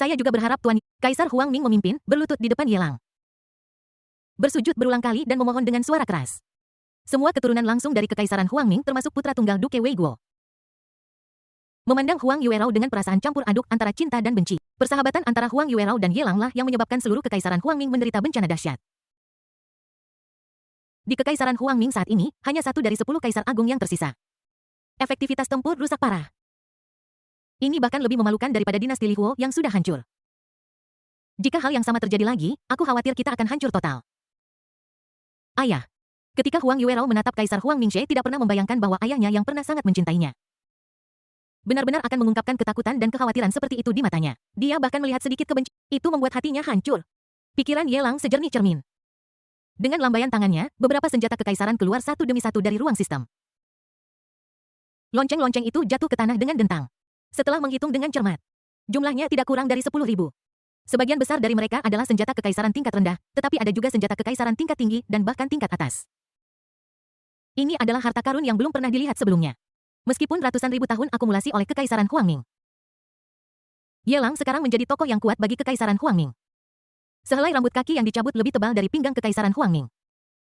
Saya juga berharap Tuan Kaisar Huangming memimpin, berlutut di depan Yelang. Bersujud berulang kali dan memohon dengan suara keras. Semua keturunan langsung dari Kekaisaran Huangming termasuk putra tunggal Duke Wei Guo. Memandang Huang Yuerao dengan perasaan campur aduk antara cinta dan benci. Persahabatan antara Huang Yuerao dan Yelang lah yang menyebabkan seluruh Kekaisaran Huangming menderita bencana dahsyat. Di Kekaisaran Huangming saat ini, hanya 1 dari 10 kaisar agung yang tersisa. Efektivitas tempur rusak parah. Ini bahkan lebih memalukan daripada dinasti Li Huo yang sudah hancur. Jika hal yang sama terjadi lagi, aku khawatir kita akan hancur total. Ayah. Ketika Huang Yuerao menatap Kaisar Huang Mingxie tidak pernah membayangkan bahwa ayahnya yang pernah sangat mencintainya benar-benar akan mengungkapkan ketakutan dan kekhawatiran seperti itu di matanya. Dia bahkan melihat sedikit kebencian. Itu membuat hatinya hancur. Pikiran Yelang sejernih cermin. Dengan lambaian tangannya, beberapa senjata kekaisaran keluar satu demi satu dari ruang sistem. Lonceng-lonceng itu jatuh ke tanah dengan dentang. Setelah menghitung dengan cermat, jumlahnya tidak kurang dari 10.000. Sebagian besar dari mereka adalah senjata kekaisaran tingkat rendah, tetapi ada juga senjata kekaisaran tingkat tinggi dan bahkan tingkat atas. Ini adalah harta karun yang belum pernah dilihat sebelumnya. Meskipun ratusan ribu tahun akumulasi oleh Kekaisaran Huangming. Yelang sekarang menjadi tokoh yang kuat bagi Kekaisaran Huangming. Sehelai rambut kaki yang dicabut lebih tebal dari pinggang Kekaisaran Huangming.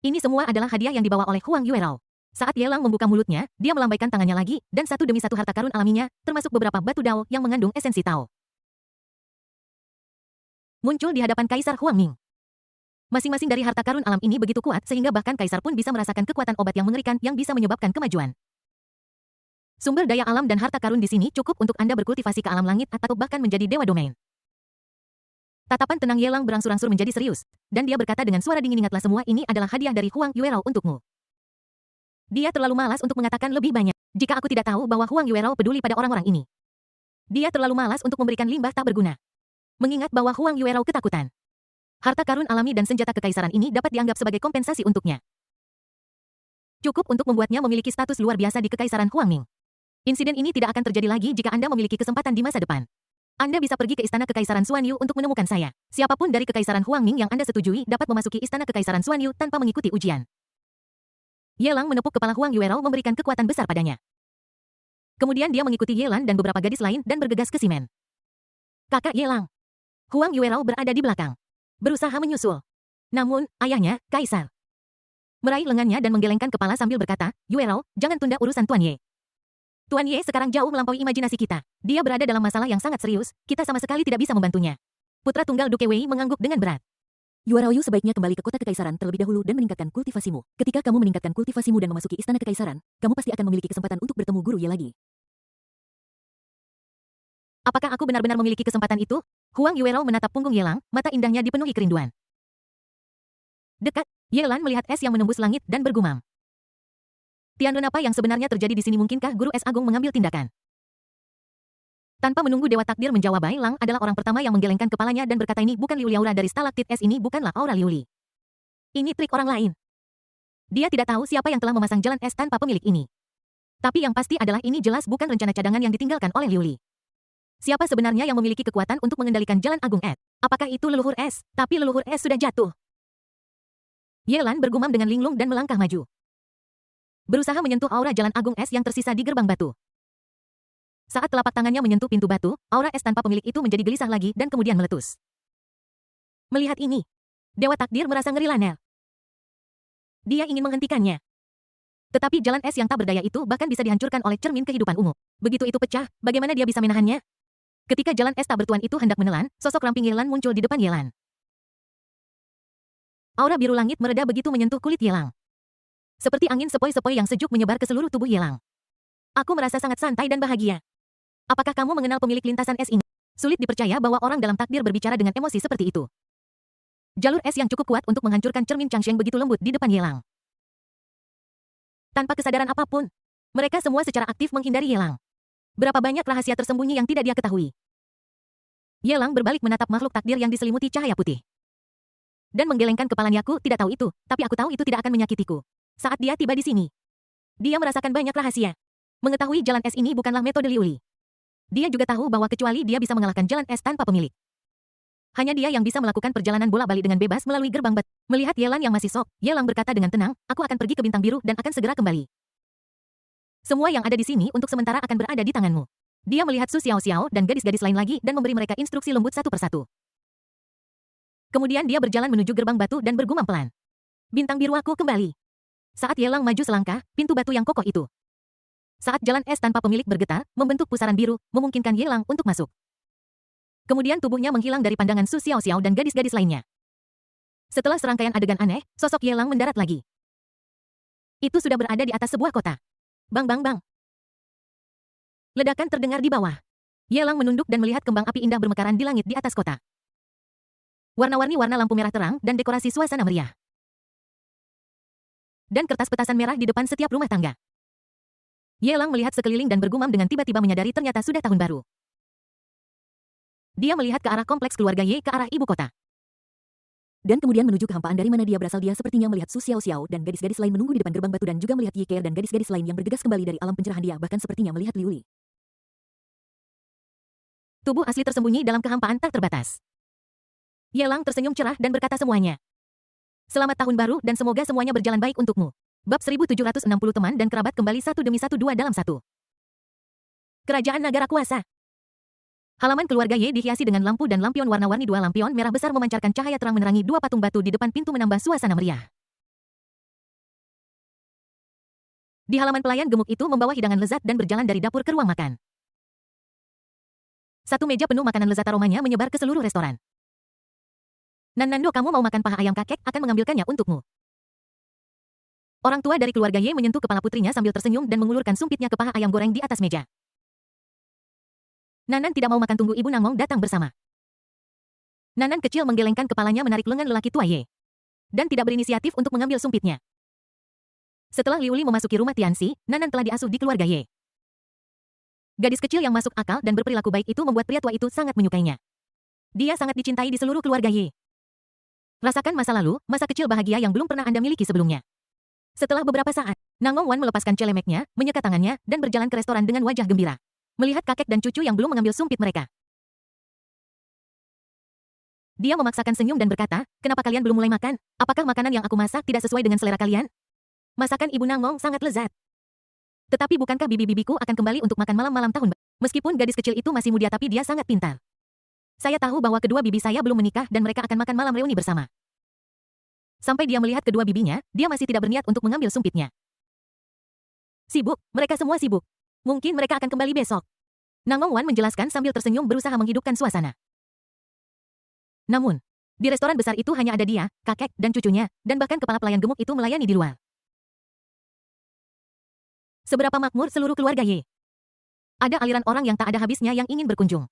Ini semua adalah hadiah yang dibawa oleh Huang Yuerao. Saat Yelang membuka mulutnya, dia melambaikan tangannya lagi, dan satu demi satu harta karun alaminya, termasuk beberapa batu dao yang mengandung esensi Tao, muncul di hadapan Kaisar Huangming. Masing-masing dari harta karun alam ini begitu kuat sehingga bahkan Kaisar pun bisa merasakan kekuatan obat yang mengerikan yang bisa menyebabkan kemajuan. Sumber daya alam dan harta karun di sini cukup untuk Anda berkultivasi ke alam langit atau bahkan menjadi dewa domain. Tatapan tenang Yelang berangsur-angsur menjadi serius, dan dia berkata dengan suara dingin, ingatlah semua ini adalah hadiah dari Huang Yuerao untukmu. Dia terlalu malas untuk mengatakan lebih banyak. Jika aku tidak tahu bahwa Huang Yuerao peduli pada orang-orang ini. Dia terlalu malas untuk memberikan limbah tak berguna. Mengingat bahwa Huang Yuerao ketakutan. Harta karun alami dan senjata kekaisaran ini dapat dianggap sebagai kompensasi untuknya. Cukup untuk membuatnya memiliki status luar biasa di Kekaisaran Huangming. Insiden ini tidak akan terjadi lagi jika Anda memiliki kesempatan di masa depan. Anda bisa pergi ke Istana Kekaisaran Xuanyu untuk menemukan saya. Siapapun dari Kekaisaran Huangming yang Anda setujui dapat memasuki Istana Kekaisaran Xuanyu tanpa mengikuti ujian. Yelang menepuk kepala Huang Yuerao memberikan kekuatan besar padanya. Kemudian dia mengikuti Yelan dan beberapa gadis lain dan bergegas ke Simen. Kakak Yelang. Huang Yuerao berada di belakang. Berusaha menyusul. Namun, ayahnya, Kaisar, meraih lengannya dan menggelengkan kepala sambil berkata, Yuerao, jangan tunda urusan Tuan Ye. Tuan Ye sekarang jauh melampaui imajinasi kita. Dia berada dalam masalah yang sangat serius, kita sama sekali tidak bisa membantunya. Putra tunggal Duke Wei mengangguk dengan berat. Yuerao Yu sebaiknya kembali ke kota kekaisaran terlebih dahulu dan meningkatkan kultivasimu. Ketika kamu meningkatkan kultivasimu dan memasuki istana kekaisaran, kamu pasti akan memiliki kesempatan untuk bertemu guru Ye lagi. Apakah aku benar-benar memiliki kesempatan itu? Huang Yuerao menatap punggung Yelang, mata indahnya dipenuhi kerinduan. Dekat, Yelan melihat es yang menembus langit dan bergumam. Tianren, apa yang sebenarnya terjadi di sini? Mungkinkah Guru Es Agung mengambil tindakan? Tanpa menunggu Dewa Takdir menjawab, Bai Lang adalah orang pertama yang menggelengkan kepalanya dan berkata, ini bukan Liuli, aura dari stalaktit es ini bukanlah aura Liuli. Ini trik orang lain. Dia tidak tahu siapa yang telah memasang jalan es tanpa pemilik ini. Tapi yang pasti adalah ini jelas bukan rencana cadangan yang ditinggalkan oleh Liuli. Siapa sebenarnya yang memiliki kekuatan untuk mengendalikan jalan agung es? Apakah itu leluhur es? Tapi leluhur es sudah jatuh. Yelan bergumam dengan linglung dan melangkah maju. Berusaha menyentuh aura jalan agung es yang tersisa di gerbang batu. Saat telapak tangannya menyentuh pintu batu, aura es tanpa pemilik itu menjadi gelisah lagi dan kemudian meletus. Melihat ini, Dewa Takdir merasa ngeri Lanel. Dia ingin menghentikannya. Tetapi jalan es yang tak berdaya itu bahkan bisa dihancurkan oleh cermin kehidupan ungu. Begitu itu pecah, bagaimana dia bisa menahannya? Ketika jalan es tak bertuan itu hendak menelan, sosok ramping Yelan muncul di depan Yelan. Aura biru langit mereda begitu menyentuh kulit Yelang. Seperti angin sepoi-sepoi yang sejuk menyebar ke seluruh tubuh Yelang. Aku merasa sangat santai dan bahagia. Apakah kamu mengenal pemilik lintasan es ini? Sulit dipercaya bahwa orang dalam takdir berbicara dengan emosi seperti itu. Jalur es yang cukup kuat untuk menghancurkan cermin Changsheng begitu lembut di depan Yelang. Tanpa kesadaran apapun, mereka semua secara aktif menghindari Yelang. Berapa banyak rahasia tersembunyi yang tidak dia ketahui. Yelang berbalik menatap makhluk takdir yang diselimuti cahaya putih. Dan menggelengkan kepalanya, aku tidak tahu itu, tapi aku tahu itu tidak akan menyakitiku. Saat dia tiba di sini, dia merasakan banyak rahasia. Mengetahui jalan es ini bukanlah metode Liuli. Dia juga tahu bahwa kecuali dia bisa mengalahkan jalan es tanpa pemilik. Hanya dia yang bisa melakukan perjalanan bolak-balik dengan bebas melalui gerbang batu. Melihat Yelan yang masih sok, Yelang berkata dengan tenang, aku akan pergi ke Bintang Biru dan akan segera kembali. Semua yang ada di sini untuk sementara akan berada di tanganmu. Dia melihat Su Xiao-xiao dan gadis-gadis lain lagi dan memberi mereka instruksi lembut satu persatu. Kemudian dia berjalan menuju gerbang batu dan bergumam pelan. Bintang biru aku kembali. Saat Ye Lang maju selangkah, pintu batu yang kokoh itu. Saat jalan es tanpa pemilik bergetar, membentuk pusaran biru, memungkinkan Ye Lang untuk masuk. Kemudian tubuhnya menghilang dari pandangan Su Xiao-xiao dan gadis-gadis lainnya. Setelah serangkaian adegan aneh, sosok Ye Lang mendarat lagi. Itu sudah berada di atas sebuah kota. Bang bang bang. Ledakan terdengar di bawah. Ye Lang menunduk dan melihat kembang api indah bermekaran di langit di atas kota. Warna-warni warna lampu merah terang dan dekorasi suasana meriah. Dan kertas petasan merah di depan setiap rumah tangga. Ye Lang melihat sekeliling dan bergumam dengan tiba-tiba menyadari ternyata sudah tahun baru. Dia melihat ke arah kompleks keluarga Ye ke arah ibu kota. Dan kemudian menuju kehampaan dari mana dia berasal. Dia sepertinya melihat Su Xiao-xiao dan gadis-gadis lain menunggu di depan gerbang batu dan juga melihat Ye Keer dan gadis-gadis lain yang bergegas kembali dari alam pencerahan. Dia bahkan sepertinya melihat Liu Li. Tubuh asli tersembunyi dalam kehampaan tak terbatas. Ye Lang tersenyum cerah dan berkata semuanya. Selamat tahun baru dan semoga semuanya berjalan baik untukmu. Bab 1760 teman dan kerabat kembali satu demi satu dua dalam satu. Kerajaan Nagara Kuasa. Halaman keluarga Ye dihiasi dengan lampu dan lampion warna-warni. Dua lampion merah besar memancarkan cahaya terang menerangi dua patung batu di depan pintu menambah suasana meriah. Di halaman pelayan gemuk itu membawa hidangan lezat dan berjalan dari dapur ke ruang makan. Satu meja penuh makanan lezat aromanya menyebar ke seluruh restoran. Nando, kamu mau makan paha ayam? Kakek akan mengambilkannya untukmu. Orang tua dari keluarga Ye menyentuh kepala putrinya sambil tersenyum dan mengulurkan sumpitnya ke paha ayam goreng di atas meja. Nanan tidak mau makan, tunggu Ibu Nangmong datang bersama. Nanan kecil menggelengkan kepalanya menarik lengan lelaki tua Ye. Dan tidak berinisiatif untuk mengambil sumpitnya. Setelah Liu Li memasuki rumah Tianxi, Nanan telah diasuh di keluarga Ye. Gadis kecil yang masuk akal dan berperilaku baik itu membuat pria tua itu sangat menyukainya. Dia sangat dicintai di seluruh keluarga Ye. Rasakan masa lalu, masa kecil bahagia yang belum pernah Anda miliki sebelumnya. Setelah beberapa saat, Nangong Wan melepaskan celemeknya, menyeka tangannya, dan berjalan ke restoran dengan wajah gembira. Melihat kakek dan cucu yang belum mengambil sumpit mereka. Dia memaksakan senyum dan berkata, kenapa kalian belum mulai makan? Apakah makanan yang aku masak tidak sesuai dengan selera kalian? Masakan Ibu Nangong sangat lezat. Tetapi bukankah bibi-bibiku akan kembali untuk makan malam-malam tahun baru? Meskipun gadis kecil itu masih muda tapi dia sangat pintar. Saya tahu bahwa kedua bibi saya belum menikah dan mereka akan makan malam reuni bersama. Sampai dia melihat kedua bibinya, dia masih tidak berniat untuk mengambil sumpitnya. Sibuk, mereka semua sibuk. Mungkin mereka akan kembali besok. Nangong Wan menjelaskan sambil tersenyum berusaha menghidupkan suasana. Namun, di restoran besar itu hanya ada dia, kakek, dan cucunya, dan bahkan kepala pelayan gemuk itu melayani di luar. Seberapa makmur seluruh keluarga Ye. Ada aliran orang yang tak ada habisnya yang ingin berkunjung.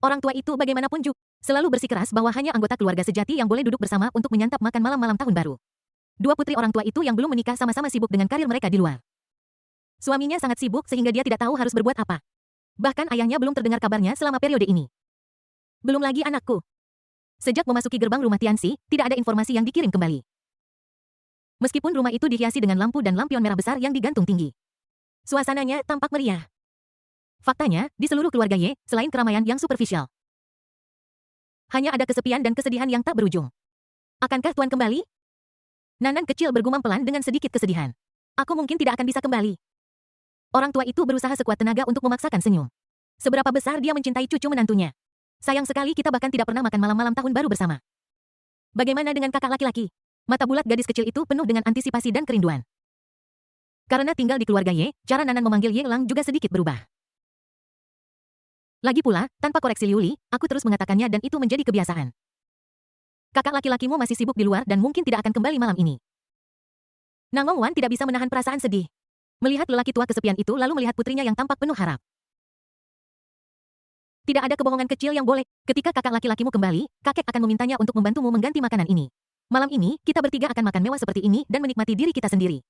Orang tua itu bagaimanapun juga selalu bersikeras bahwa hanya anggota keluarga sejati yang boleh duduk bersama untuk menyantap makan malam-malam tahun baru. Dua putri orang tua itu yang belum menikah sama-sama sibuk dengan karir mereka di luar. Suaminya sangat sibuk sehingga dia tidak tahu harus berbuat apa. Bahkan ayahnya belum terdengar kabarnya selama periode ini. Belum lagi anakku. Sejak memasuki gerbang rumah Tianxi, tidak ada informasi yang dikirim kembali. Meskipun rumah itu dihiasi dengan lampu dan lampion merah besar yang digantung tinggi. Suasananya tampak meriah. Faktanya, di seluruh keluarga Ye, selain keramaian yang superficial, hanya ada kesepian dan kesedihan yang tak berujung. Akankah Tuan kembali? Nanan kecil bergumam pelan dengan sedikit kesedihan. Aku mungkin tidak akan bisa kembali. Orang tua itu berusaha sekuat tenaga untuk memaksakan senyum. Seberapa besar dia mencintai cucu menantunya. Sayang sekali kita bahkan tidak pernah makan malam-malam tahun baru bersama. Bagaimana dengan kakak laki-laki? Mata bulat gadis kecil itu penuh dengan antisipasi dan kerinduan. Karena tinggal di keluarga Ye, cara Nanan memanggil Ye Lang juga sedikit berubah. Lagi pula, tanpa koreksi Liu Li, aku terus mengatakannya dan itu menjadi kebiasaan. Kakak laki-lakimu masih sibuk di luar dan mungkin tidak akan kembali malam ini. Nangong Wan tidak bisa menahan perasaan sedih. Melihat lelaki tua kesepian itu lalu melihat putrinya yang tampak penuh harap. Tidak ada kebohongan kecil yang boleh. Ketika kakak laki-lakimu kembali, kakek akan memintanya untuk membantumu mengganti makanan ini. Malam ini, kita bertiga akan makan mewah seperti ini dan menikmati diri kita sendiri.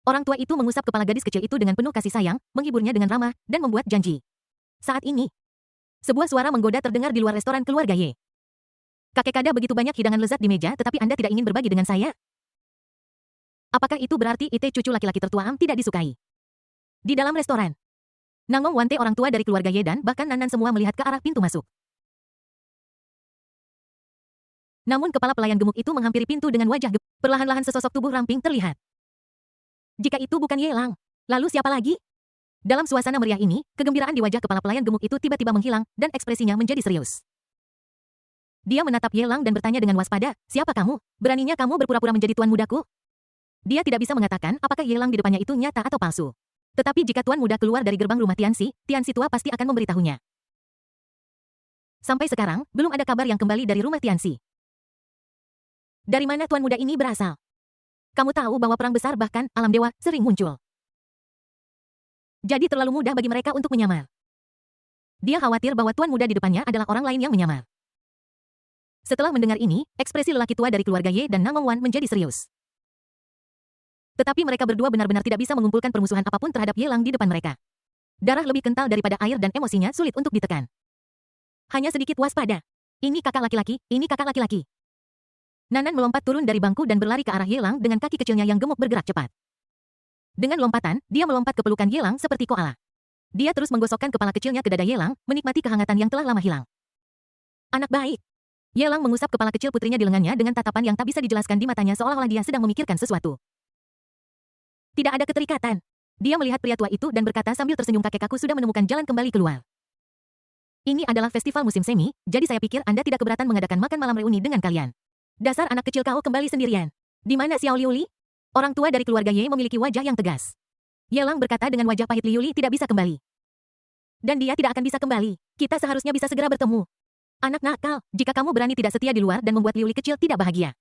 Orang tua itu mengusap kepala gadis kecil itu dengan penuh kasih sayang, menghiburnya dengan ramah, dan membuat janji. Saat ini, sebuah suara menggoda terdengar di luar restoran keluarga Ye. Kakek, ada begitu banyak hidangan lezat di meja tetapi Anda tidak ingin berbagi dengan saya? Apakah itu berarti Ite cucu laki-laki tertua Am tidak disukai? Di dalam restoran, Nangong Wante orang tua dari keluarga Ye dan bahkan Nanan semua melihat ke arah pintu masuk. Namun kepala pelayan gemuk itu menghampiri pintu dengan wajah gemuk. Perlahan-lahan sesosok tubuh ramping terlihat. Jika itu bukan Ye Lang, lalu siapa lagi? Dalam suasana meriah ini, kegembiraan di wajah kepala pelayan gemuk itu tiba-tiba menghilang, dan ekspresinya menjadi serius. Dia menatap Ye Lang dan bertanya dengan waspada, siapa kamu? Beraninya kamu berpura-pura menjadi tuan mudaku? Dia tidak bisa mengatakan apakah Ye Lang di depannya itu nyata atau palsu. Tetapi jika tuan muda keluar dari gerbang rumah Tianxi tua pasti akan memberitahunya. Sampai sekarang, belum ada kabar yang kembali dari rumah Tianxi. Dari mana tuan muda ini berasal? Kamu tahu bahwa perang besar bahkan alam dewa sering muncul. Jadi terlalu mudah bagi mereka untuk menyamar. Dia khawatir bahwa tuan muda di depannya adalah orang lain yang menyamar. Setelah mendengar ini, ekspresi lelaki tua dari keluarga Ye dan Nang Mengwan menjadi serius. Tetapi mereka berdua benar-benar tidak bisa mengumpulkan permusuhan apapun terhadap Ye Lang di depan mereka. Darah lebih kental daripada air dan emosinya sulit untuk ditekan. Hanya sedikit waspada. Ini kakak laki-laki, ini kakak laki-laki. Nanan melompat turun dari bangku dan berlari ke arah Ye Lang dengan kaki kecilnya yang gemuk bergerak cepat. Dengan lompatan, dia melompat ke pelukan Ye Lang seperti koala. Dia terus menggosokkan kepala kecilnya ke dada Ye Lang, menikmati kehangatan yang telah lama hilang. Anak baik. Ye Lang mengusap kepala kecil putrinya di lengannya dengan tatapan yang tak bisa dijelaskan di matanya seolah-olah dia sedang memikirkan sesuatu. Tidak ada keterikatan. Dia melihat pria tua itu dan berkata sambil tersenyum, kakekku sudah menemukan jalan kembali keluar. Ini adalah festival musim semi, jadi saya pikir Anda tidak keberatan mengadakan makan malam reuni dengan kalian. Dasar anak kecil kau kembali sendirian. Di mana Xiao Liuli? Orang tua dari keluarga Ye memiliki wajah yang tegas. Ye Lang berkata dengan wajah pahit, Liuli tidak bisa kembali. Dan dia tidak akan bisa kembali. Kita seharusnya bisa segera bertemu. Anak nakal, jika kamu berani tidak setia di luar dan membuat Liuli kecil tidak bahagia,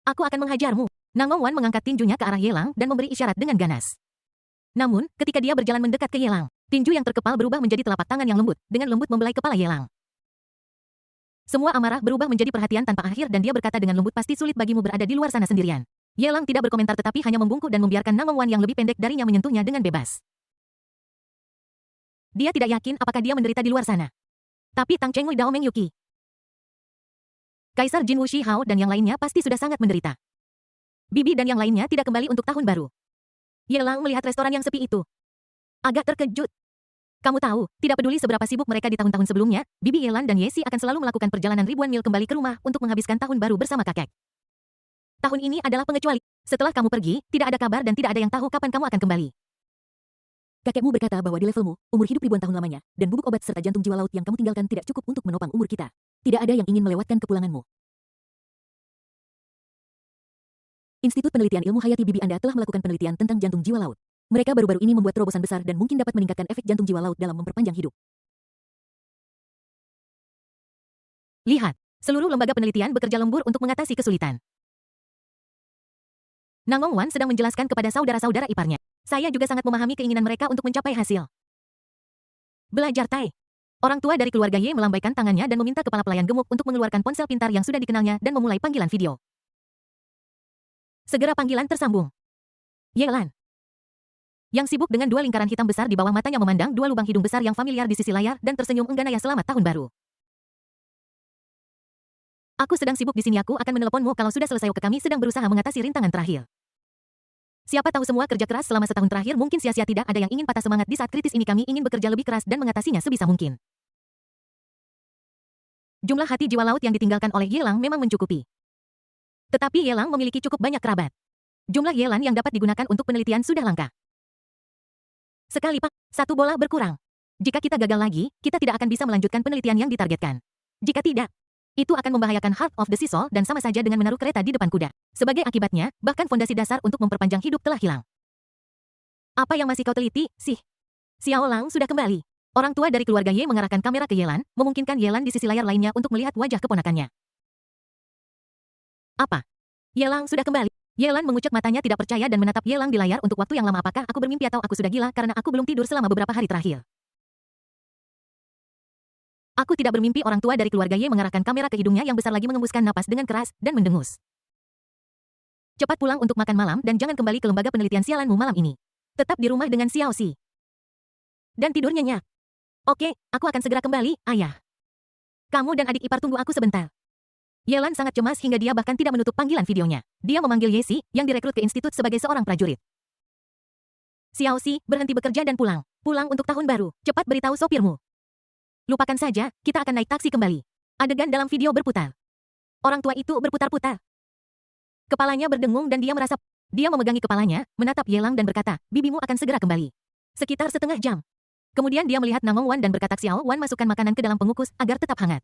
aku akan menghajarmu. Nang Mengwan mengangkat tinjunya ke arah Ye Lang dan memberi isyarat dengan ganas. Namun, ketika dia berjalan mendekat ke Ye Lang, tinju yang terkepal berubah menjadi telapak tangan yang lembut, dengan lembut membelai kepala Ye Lang. Semua amarah berubah menjadi perhatian tanpa akhir dan dia berkata dengan lembut, pasti sulit bagimu berada di luar sana sendirian. Ye Lang tidak berkomentar tetapi hanya membungkuk dan membiarkan Nang Mengwan yang lebih pendek darinya menyentuhnya dengan bebas. Dia tidak yakin apakah dia menderita di luar sana. Tapi Tang Chenghui Dao Meng Yuki, Kaisar Jin Wu Shi Hao dan yang lainnya pasti sudah sangat menderita. Bibi dan yang lainnya tidak kembali untuk tahun baru. Ye Lang melihat restoran yang sepi itu. Agak terkejut. Kamu tahu, tidak peduli seberapa sibuk mereka di tahun-tahun sebelumnya, Bibi Ye Lan dan Ye Si akan selalu melakukan perjalanan ribuan mil kembali ke rumah untuk menghabiskan tahun baru bersama kakek. Tahun ini adalah pengecuali. Setelah kamu pergi, tidak ada kabar dan tidak ada yang tahu kapan kamu akan kembali. Kakekmu berkata bahwa di levelmu, umur hidup ribuan tahun lamanya, dan bubuk obat serta jantung jiwa laut yang kamu tinggalkan tidak cukup untuk menopang umur kita. Tidak ada yang ingin melewatkan kepulanganmu. Institut Penelitian Ilmu Hayati Bibi Anda telah melakukan penelitian tentang jantung jiwa laut. Mereka baru-baru ini membuat terobosan besar dan mungkin dapat meningkatkan efek jantung jiwa laut dalam memperpanjang hidup. Lihat, seluruh lembaga penelitian bekerja lembur untuk mengatasi kesulitan. Nang Mengwan sedang menjelaskan kepada saudara-saudara iparnya. Saya juga sangat memahami keinginan mereka untuk mencapai hasil. Belajar Tai. Orang tua dari keluarga Ye melambaikan tangannya dan meminta kepala pelayan gemuk untuk mengeluarkan ponsel pintar yang sudah dikenalnya dan memulai panggilan video. Segera panggilan tersambung. Ye Lan, yang sibuk dengan dua lingkaran hitam besar di bawah matanya, memandang dua lubang hidung besar yang familiar di sisi layar dan tersenyum engganaya selamat tahun baru. Aku sedang sibuk di sini, aku akan meneleponmu kalau sudah selesai. Kami sedang berusaha mengatasi rintangan terakhir. Siapa tahu semua kerja keras selama setahun terakhir mungkin sia-sia, tidak ada yang ingin patah semangat di saat kritis ini. Kami ingin bekerja lebih keras dan mengatasinya sebisa mungkin. Jumlah hati jiwa laut yang ditinggalkan oleh Ye Lang memang mencukupi. Tetapi Ye Lang memiliki cukup banyak kerabat. Jumlah Ye Lan yang dapat digunakan untuk penelitian sudah langka. Sekali pak, satu bola berkurang. Jika kita gagal lagi, kita tidak akan bisa melanjutkan penelitian yang ditargetkan. Jika tidak, itu akan membahayakan Heart of the Sea dan sama saja dengan menaruh kereta di depan kuda. Sebagai akibatnya, bahkan fondasi dasar untuk memperpanjang hidup telah hilang. Apa yang masih kau teliti, sih? Xiao Lang sudah kembali. Orang tua dari keluarga Ye mengarahkan kamera ke Ye Lan, memungkinkan Ye Lan di sisi layar lainnya untuk melihat wajah keponakannya. Apa? Ye Lang sudah kembali. Ye Lan mengucek matanya tidak percaya dan menatap Ye Lang di layar untuk waktu yang lama. Apakah aku bermimpi atau aku sudah gila karena aku belum tidur selama beberapa hari terakhir? Aku tidak bermimpi. Orang tua dari keluarga Ye mengarahkan kamera ke hidungnya yang besar lagi, mengembuskan napas dengan keras dan mendengus. Cepat pulang untuk makan malam dan jangan kembali ke lembaga penelitian sialanmu malam ini. Tetap di rumah dengan Xiao Si. Dan tidur nyenyak. Oke, aku akan segera kembali, ayah. Kamu dan adik ipar tunggu aku sebentar. Ye Lan sangat cemas hingga dia bahkan tidak menutup panggilan videonya. Dia memanggil Ye Si, yang direkrut ke institut sebagai seorang prajurit. Xiao Si, berhenti bekerja dan pulang. Pulang untuk tahun baru. Cepat beritahu sopirmu. Lupakan saja, kita akan naik taksi kembali. Adegan dalam video berputar. Orang tua itu berputar-putar. Kepalanya berdengung dan dia merasa... Dia memegangi kepalanya, menatap Ye Lang dan berkata, bibimu akan segera kembali. Sekitar setengah jam. Kemudian dia melihat Namong Wan dan berkata Xiao Wan masukkan makanan ke dalam pengukus agar tetap hangat.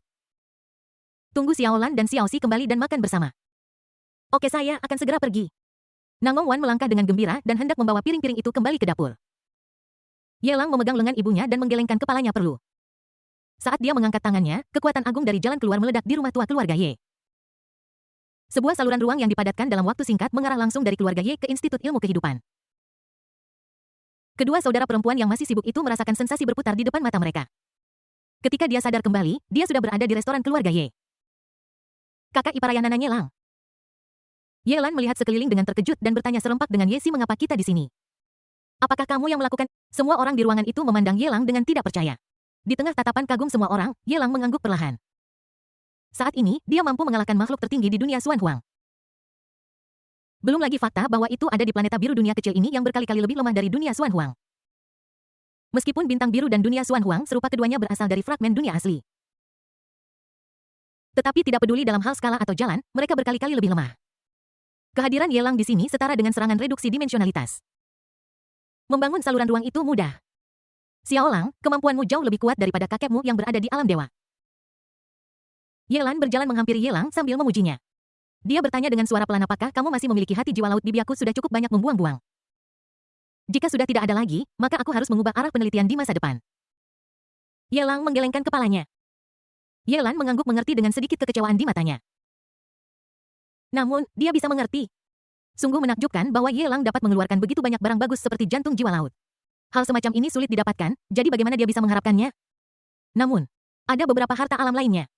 Tunggu Xiao Lan dan Xiao Si kembali dan makan bersama. Oke, saya akan segera pergi. Namong Wan melangkah dengan gembira dan hendak membawa piring-piring itu kembali ke dapur. Yelang memegang lengan ibunya dan menggelengkan kepalanya perlu. Saat dia mengangkat tangannya, kekuatan agung dari jalan keluar meledak di rumah tua keluarga Ye. Sebuah saluran ruang yang dipadatkan dalam waktu singkat mengarah langsung dari keluarga Ye ke Institut Ilmu Kehidupan. Kedua saudara perempuan yang masih sibuk itu merasakan sensasi berputar di depan mata mereka. Ketika dia sadar kembali, dia sudah berada di restoran keluarga Ye. Kakak ipar Yan nanya Yelang. Yelan melihat sekeliling dengan terkejut dan bertanya serempak dengan Ye Si, mengapa kita di sini? Apakah kamu yang melakukan? Semua orang di ruangan itu memandang Yelang dengan tidak percaya. Di tengah tatapan kagum semua orang, Yelang mengangguk perlahan. Saat ini, dia mampu mengalahkan makhluk tertinggi di dunia Xuan Huang. Belum lagi fakta bahwa itu ada di planeta biru dunia kecil ini yang berkali-kali lebih lemah dari dunia Xuan Huang. Meskipun bintang biru dan dunia Xuan Huang serupa, keduanya berasal dari fragmen dunia asli. Tetapi tidak peduli dalam hal skala atau jalan, mereka berkali-kali lebih lemah. Kehadiran Yelang di sini setara dengan serangan reduksi dimensionalitas. Membangun saluran ruang itu mudah. Xiaolang, kemampuanmu jauh lebih kuat daripada kakekmu yang berada di alam dewa. Yelan berjalan menghampiri Yelang sambil memujinya. Dia bertanya dengan suara pelan, apakah kamu masih memiliki hati jiwa laut bibiaku sudah cukup banyak membuang-buang. Jika sudah tidak ada lagi, maka aku harus mengubah arah penelitian di masa depan. Yelang menggelengkan kepalanya. Yelan mengangguk mengerti dengan sedikit kekecewaan di matanya. Namun, dia bisa mengerti. Sungguh menakjubkan bahwa Yelang dapat mengeluarkan begitu banyak barang bagus seperti jantung jiwa laut. Hal semacam ini sulit didapatkan, jadi bagaimana dia bisa mengharapkannya? Namun, ada beberapa harta alam lainnya.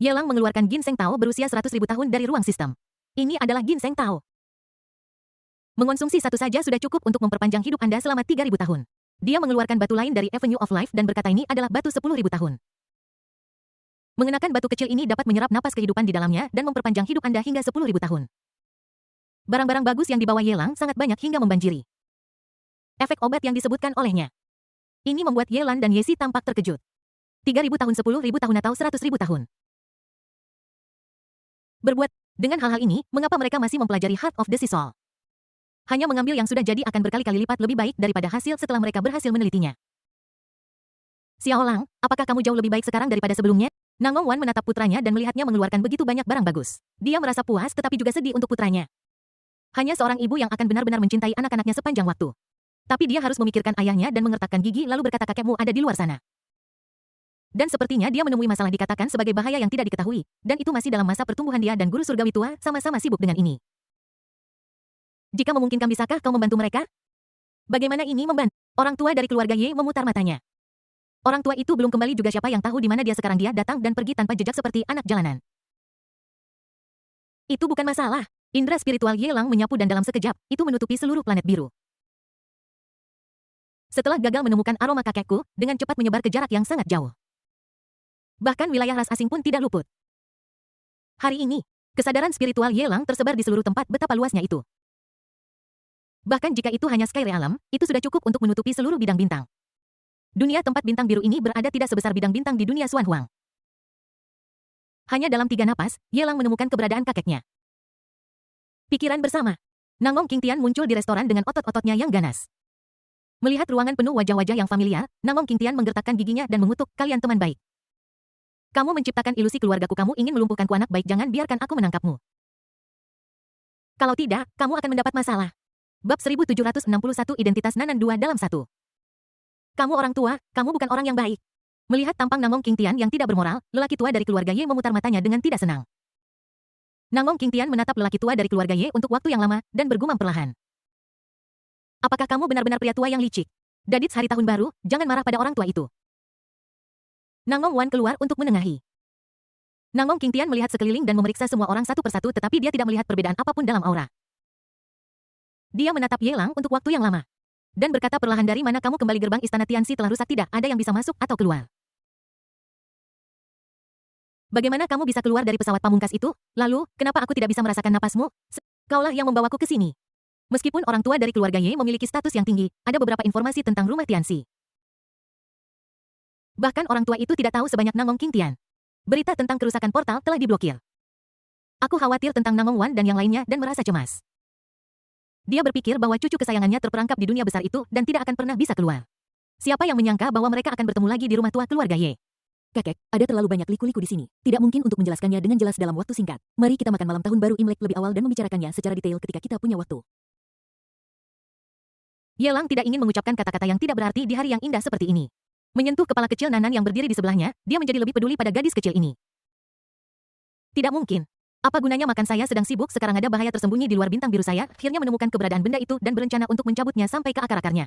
Yelang mengeluarkan ginseng Tao berusia 100.000 tahun dari ruang sistem. Ini adalah ginseng Tao. Mengonsumsi satu saja sudah cukup untuk memperpanjang hidup Anda selama 3.000 tahun. Dia mengeluarkan batu lain dari Avenue of Life dan berkata ini adalah batu 10.000 tahun. Mengenakan batu kecil ini dapat menyerap napas kehidupan di dalamnya dan memperpanjang hidup Anda hingga 10.000 tahun. Barang-barang bagus yang dibawa Yelang sangat banyak hingga membanjiri. Efek obat yang disebutkan olehnya. Ini membuat Yelan dan Yesi tampak terkejut. 3.000 tahun, 10.000 tahun atau 100.000 tahun. Berbuat dengan hal-hal ini, mengapa mereka masih mempelajari Heart of the Sea Soul? Hanya mengambil yang sudah jadi akan berkali-kali lipat lebih baik daripada hasil setelah mereka berhasil menelitinya. Xiaolang, apakah kamu jauh lebih baik sekarang daripada sebelumnya? Namong Wan menatap putranya dan melihatnya mengeluarkan begitu banyak barang bagus. Dia merasa puas tetapi juga sedih untuk putranya. Hanya seorang ibu yang akan benar-benar mencintai anak-anaknya sepanjang waktu. Tapi dia harus memikirkan ayahnya dan mengertakkan gigi lalu berkata kakekmu ada di luar sana. Dan sepertinya dia menemui masalah dikatakan sebagai bahaya yang tidak diketahui, dan itu masih dalam masa pertumbuhan dia dan guru surgawi tua sama-sama sibuk dengan ini. Jika memungkinkan bisakah kau membantu mereka? Bagaimana ini membantu? Orang tua dari keluarga Ye memutar matanya. Orang tua itu belum kembali juga, siapa yang tahu di mana dia sekarang. Dia datang dan pergi tanpa jejak seperti anak jalanan. Itu bukan masalah. Indra spiritual Yelang menyapu dan dalam sekejap, itu menutupi seluruh planet biru. Setelah gagal menemukan aroma kakekku, dengan cepat menyebar ke jarak yang sangat jauh. Bahkan wilayah ras asing pun tidak luput. Hari ini, kesadaran spiritual Yelang tersebar di seluruh tempat, betapa luasnya itu. Bahkan jika itu hanya Sky Realm, itu sudah cukup untuk menutupi seluruh bidang bintang. Dunia tempat bintang biru ini berada tidak sebesar bidang bintang di dunia Xuan Huang. Hanya dalam 3 napas, Yelang menemukan keberadaan kakeknya. Pikiran bersama. Nangong Qingtian muncul di restoran dengan otot-ototnya yang ganas. Melihat ruangan penuh wajah-wajah yang familiar, Nangong Qingtian menggertakkan giginya dan mengutuk, kalian teman baik. Kamu menciptakan ilusi keluargaku, kamu ingin melumpuhkanku anak baik, jangan biarkan aku menangkapmu. Kalau tidak, kamu akan mendapat masalah. Bab 1761 Identitas Nanan 2 dalam 1. Kamu orang tua, kamu bukan orang yang baik. Melihat tampang Nangong Qingtian yang tidak bermoral, lelaki tua dari keluarga Ye memutar matanya dengan tidak senang. Nangong Qingtian menatap lelaki tua dari keluarga Ye untuk waktu yang lama, dan bergumam perlahan. Apakah kamu benar-benar pria tua yang licik? Dadits hari tahun baru, jangan marah pada orang tua itu. Nangong Wan keluar untuk menengahi. Nangong Qingtian melihat sekeliling dan memeriksa semua orang satu persatu, tetapi dia tidak melihat perbedaan apapun dalam aura. Dia menatap Yelang untuk waktu yang lama. Dan berkata perlahan, dari mana kamu kembali? Gerbang istana Tianxi telah rusak, tidak ada yang bisa masuk atau keluar. Bagaimana kamu bisa keluar dari pesawat pamungkas itu? Lalu, kenapa aku tidak bisa merasakan napasmu? Kaulah yang membawaku ke sini. Meskipun orang tua dari keluarga Ye memiliki status yang tinggi, ada beberapa informasi tentang rumah Tianxi. Bahkan orang tua itu tidak tahu sebanyak Nangong Qingtian. Berita tentang kerusakan portal telah diblokir. Aku khawatir tentang Nangong Wan dan yang lainnya dan merasa cemas. Dia berpikir bahwa cucu kesayangannya terperangkap di dunia besar itu dan tidak akan pernah bisa keluar. Siapa yang menyangka bahwa mereka akan bertemu lagi di rumah tua keluarga Ye? Kakek, ada terlalu banyak liku-liku di sini. Tidak mungkin untuk menjelaskannya dengan jelas dalam waktu singkat. Mari kita makan malam tahun baru Imlek lebih awal dan membicarakannya secara detail ketika kita punya waktu. Yelang tidak ingin mengucapkan kata-kata yang tidak berarti di hari yang indah seperti ini. Menyentuh kepala kecil Nanan yang berdiri di sebelahnya, dia menjadi lebih peduli pada gadis kecil ini. Tidak mungkin. Apa gunanya makan, saya sedang sibuk, sekarang ada bahaya tersembunyi di luar bintang biru, saya akhirnya menemukan keberadaan benda itu dan berencana untuk mencabutnya sampai ke akar-akarnya.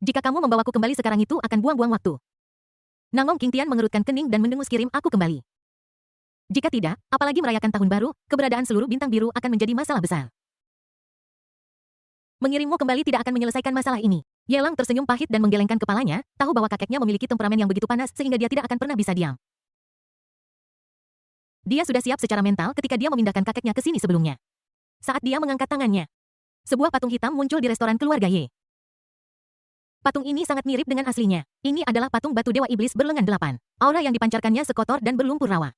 Jika kamu membawaku kembali sekarang itu akan buang-buang waktu. Nangong King Tian mengerutkan kening dan mendengus, kirim aku kembali. Jika tidak, apalagi merayakan tahun baru, keberadaan seluruh bintang biru akan menjadi masalah besar. Mengirimmu kembali tidak akan menyelesaikan masalah ini. Yelang tersenyum pahit dan menggelengkan kepalanya, tahu bahwa kakeknya memiliki temperamen yang begitu panas sehingga dia tidak akan pernah bisa diam. Dia sudah siap secara mental ketika dia memindahkan kakeknya ke sini sebelumnya. Saat dia mengangkat tangannya, sebuah patung hitam muncul di restoran keluarga Ye. Patung ini sangat mirip dengan aslinya. Ini adalah patung batu Dewa Iblis berlengan 8. Aura yang dipancarkannya sekotor dan berlumpur rawa.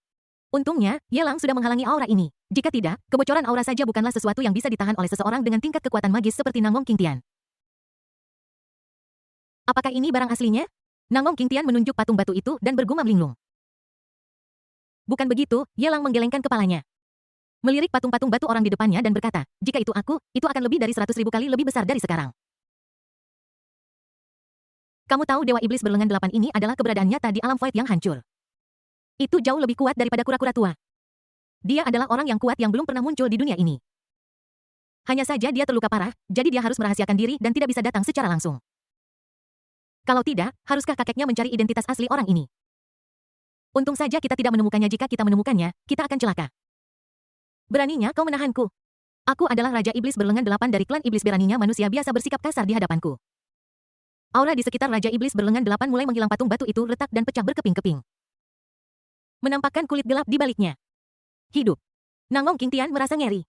Untungnya, Yelang sudah menghalangi aura ini. Jika tidak, kebocoran aura saja bukanlah sesuatu yang bisa ditahan oleh seseorang dengan tingkat kekuatan magis seperti Nangong King Tian. Apakah ini barang aslinya? Nangong King Tian menunjuk patung batu itu dan bergumam linglung. Bukan begitu, Yelang menggelengkan kepalanya. Melirik patung-patung batu orang di depannya dan berkata, jika itu aku, itu akan lebih dari 100.000 kali lebih besar dari sekarang. Kamu tahu Dewa Iblis berlengan 8 ini adalah keberadaan nyata di alam void yang hancur. Itu jauh lebih kuat daripada kura-kura tua. Dia adalah orang yang kuat yang belum pernah muncul di dunia ini. Hanya saja dia terluka parah, jadi dia harus merahasiakan diri dan tidak bisa datang secara langsung. Kalau tidak, haruskah kakeknya mencari identitas asli orang ini? Untung saja kita tidak menemukannya, jika kita menemukannya, kita akan celaka. Beraninya kau menahanku. Aku adalah Raja Iblis berlengan 8 dari klan Iblis, beraninya manusia biasa bersikap kasar di hadapanku. Aura di sekitar Raja Iblis berlengan 8 mulai menghilang, patung batu itu retak dan pecah berkeping-keping. Menampakkan kulit gelap di baliknya. Hidup. Nangong King Tian merasa ngeri.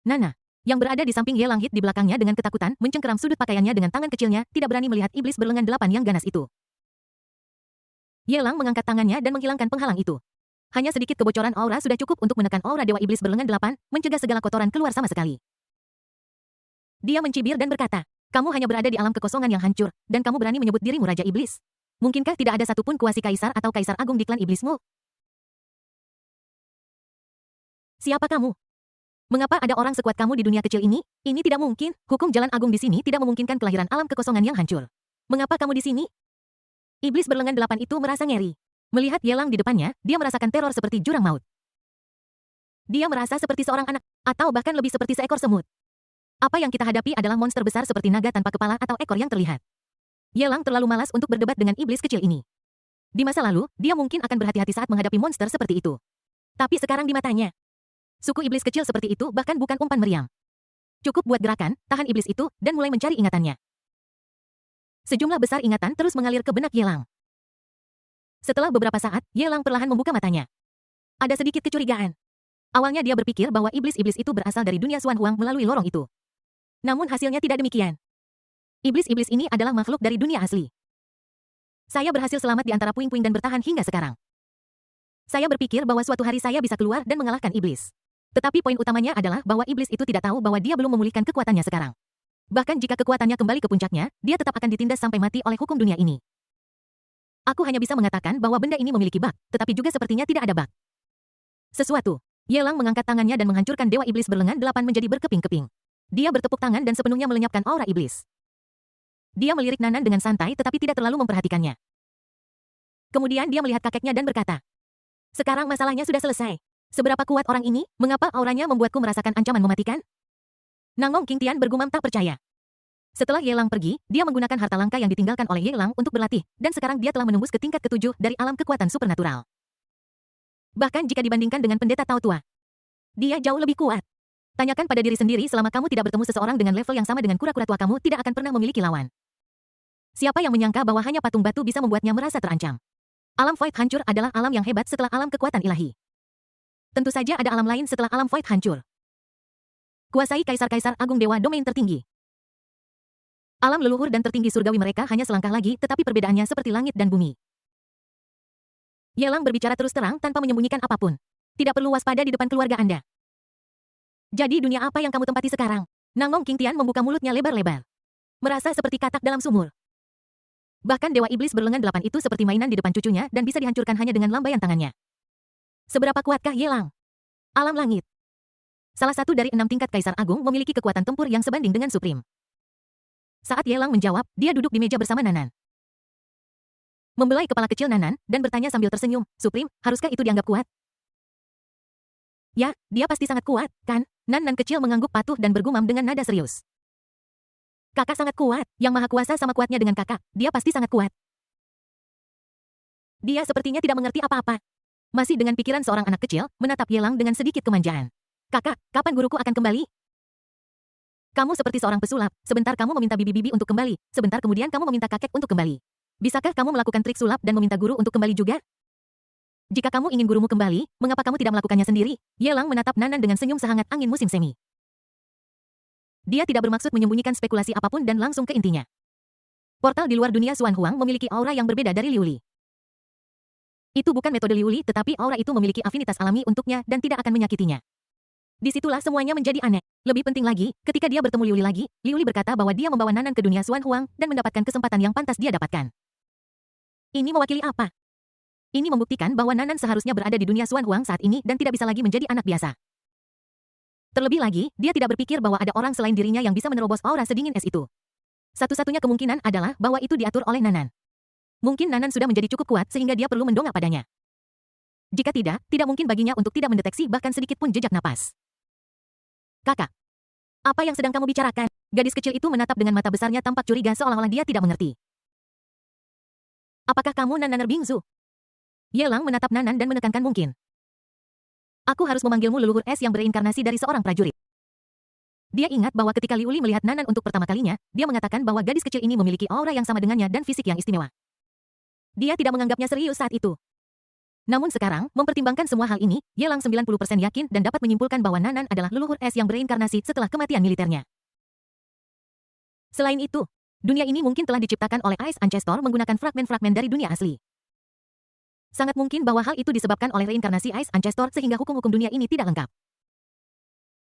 Nana, yang berada di samping Ye Langhit di belakangnya dengan ketakutan, mencengkeram sudut pakaiannya dengan tangan kecilnya, tidak berani melihat iblis berlengan 8 yang ganas itu. Yelang mengangkat tangannya dan menghilangkan penghalang itu. Hanya sedikit kebocoran aura sudah cukup untuk menekan aura Dewa Iblis berlengan 8, mencegah segala kotoran keluar sama sekali. Dia mencibir dan berkata, kamu hanya berada di alam kekosongan yang hancur, dan kamu berani menyebut dirimu Raja Iblis? Mungkinkah tidak ada satupun kuasi kaisar atau kaisar agung di klan iblismu? Siapa kamu? Mengapa ada orang sekuat kamu di dunia kecil ini? Ini tidak mungkin, hukum jalan agung di sini tidak memungkinkan kelahiran alam kekosongan yang hancur. Mengapa kamu di sini? Iblis berlengan 8 itu merasa ngeri. Melihat Yelang di depannya, dia merasakan teror seperti jurang maut. Dia merasa seperti seorang anak, atau bahkan lebih seperti seekor semut. Apa yang kita hadapi adalah monster besar seperti naga tanpa kepala atau ekor yang terlihat. Yelang terlalu malas untuk berdebat dengan iblis kecil ini. Di masa lalu, dia mungkin akan berhati-hati saat menghadapi monster seperti itu. Tapi sekarang di matanya, suku iblis kecil seperti itu bahkan bukan umpan meriam. Cukup buat gerakan, tahan iblis itu, dan mulai mencari ingatannya. Sejumlah besar ingatan terus mengalir ke benak Yelang. Setelah beberapa saat, Yelang perlahan membuka matanya. Ada sedikit kecurigaan. Awalnya dia berpikir bahwa iblis-iblis itu berasal dari dunia Xuan Huang melalui lorong itu. Namun hasilnya tidak demikian. Iblis-iblis ini adalah makhluk dari dunia asli. Saya berhasil selamat di antara puing-puing dan bertahan hingga sekarang. Saya berpikir bahwa suatu hari saya bisa keluar dan mengalahkan iblis. Tetapi poin utamanya adalah bahwa iblis itu tidak tahu bahwa dia belum memulihkan kekuatannya sekarang. Bahkan jika kekuatannya kembali ke puncaknya, dia tetap akan ditindas sampai mati oleh hukum dunia ini. Aku hanya bisa mengatakan bahwa benda ini memiliki bug, tetapi juga sepertinya tidak ada bug. Sesuatu. Yelang mengangkat tangannya dan menghancurkan Dewa Iblis berlengan 8 menjadi berkeping-keping. Dia bertepuk tangan dan sepenuhnya melenyapkan aura iblis. Dia melirik Nanan dengan santai tetapi tidak terlalu memperhatikannya. Kemudian dia melihat kakeknya dan berkata, sekarang masalahnya sudah selesai. Seberapa kuat orang ini? Mengapa auranya membuatku merasakan ancaman mematikan? Nangong King Tian bergumam tak percaya. Setelah Yelang pergi, dia menggunakan harta langka yang ditinggalkan oleh Yelang untuk berlatih, dan sekarang dia telah menembus ke tingkat ke-7 dari alam kekuatan supernatural. Bahkan jika dibandingkan dengan pendeta Tao Tua, dia jauh lebih kuat. Tanyakan pada diri sendiri, selama kamu tidak bertemu seseorang dengan level yang sama dengan kura-kura tua, kamu tidak akan pernah memiliki lawan. Siapa yang menyangka bahwa hanya patung batu bisa membuatnya merasa terancam? Alam void hancur adalah alam yang hebat setelah alam kekuatan ilahi. Tentu saja ada alam lain setelah alam void hancur. Kuasai kaisar-kaisar agung dewa domain tertinggi. Alam leluhur dan tertinggi surgawi mereka hanya selangkah lagi, tetapi perbedaannya seperti langit dan bumi. Yelang berbicara terus terang tanpa menyembunyikan apapun. Tidak perlu waspada di depan keluarga Anda. Jadi dunia apa yang kamu tempati sekarang? Nangong Qingtian membuka mulutnya lebar-lebar. Merasa seperti katak dalam sumur. Bahkan Dewa Iblis berlengan 8 itu seperti mainan di depan cucunya dan bisa dihancurkan hanya dengan lambaian tangannya. Seberapa kuatkah Yelang? Alam langit. Salah satu dari 6 tingkat Kaisar Agung memiliki kekuatan tempur yang sebanding dengan Supreme. Saat Yelang menjawab, dia duduk di meja bersama Nanan. Membelai kepala kecil Nanan, dan bertanya sambil tersenyum, Supreme, haruskah itu dianggap kuat? Ya, dia pasti sangat kuat, kan? Nanan kecil mengangguk patuh dan bergumam dengan nada serius. Kakak sangat kuat, yang maha kuasa sama kuatnya dengan kakak, dia pasti sangat kuat. Dia sepertinya tidak mengerti apa-apa. Masih dengan pikiran seorang anak kecil, menatap Yelang dengan sedikit kemanjaan. Kakak, kapan guruku akan kembali? Kamu seperti seorang pesulap, sebentar kamu meminta bibi-bibi untuk kembali, sebentar kemudian kamu meminta kakek untuk kembali. Bisakah kamu melakukan trik sulap dan meminta guru untuk kembali juga? Jika kamu ingin gurumu kembali, mengapa kamu tidak melakukannya sendiri? Yelang menatap Nanan dengan senyum sehangat angin musim semi. Dia tidak bermaksud menyembunyikan spekulasi apapun dan langsung ke intinya. Portal di luar dunia Xuan Huang memiliki aura yang berbeda dari Liuli. Itu bukan metode Liuli, tetapi aura itu memiliki afinitas alami untuknya dan tidak akan menyakitinya. Disitulah semuanya menjadi aneh. Lebih penting lagi, ketika dia bertemu Liuli lagi, Liuli berkata bahwa dia membawa Nanan ke dunia Xuan Huang dan mendapatkan kesempatan yang pantas dia dapatkan. Ini mewakili apa? Ini membuktikan bahwa Nanan seharusnya berada di dunia Xuan Huang saat ini dan tidak bisa lagi menjadi anak biasa. Terlebih lagi, dia tidak berpikir bahwa ada orang selain dirinya yang bisa menerobos aura sedingin es itu. Satu-satunya kemungkinan adalah bahwa itu diatur oleh Nanan. Mungkin Nanan sudah menjadi cukup kuat sehingga dia perlu mendongak padanya. Jika tidak mungkin baginya untuk tidak mendeteksi bahkan sedikit pun jejak napas. Kakak, apa yang sedang kamu bicarakan? Gadis kecil itu menatap dengan mata besarnya tampak curiga seolah-olah dia tidak mengerti. Apakah kamu Nanan Bingzu? Yelang menatap Nanan dan menekankan mungkin. Aku harus memanggilmu leluhur es yang bereinkarnasi dari seorang prajurit. Dia ingat bahwa ketika Liuli melihat Nanan untuk pertama kalinya, dia mengatakan bahwa gadis kecil ini memiliki aura yang sama dengannya dan fisik yang istimewa. Dia tidak menganggapnya serius saat itu. Namun sekarang, mempertimbangkan semua hal ini, Yelang 90% yakin dan dapat menyimpulkan bahwa Nanan adalah leluhur es yang bereinkarnasi setelah kematian militernya. Selain itu, dunia ini mungkin telah diciptakan oleh Ice Ancestor menggunakan fragmen-fragmen dari dunia asli. Sangat mungkin bahwa hal itu disebabkan oleh reinkarnasi Ice Ancestor sehingga hukum-hukum dunia ini tidak lengkap.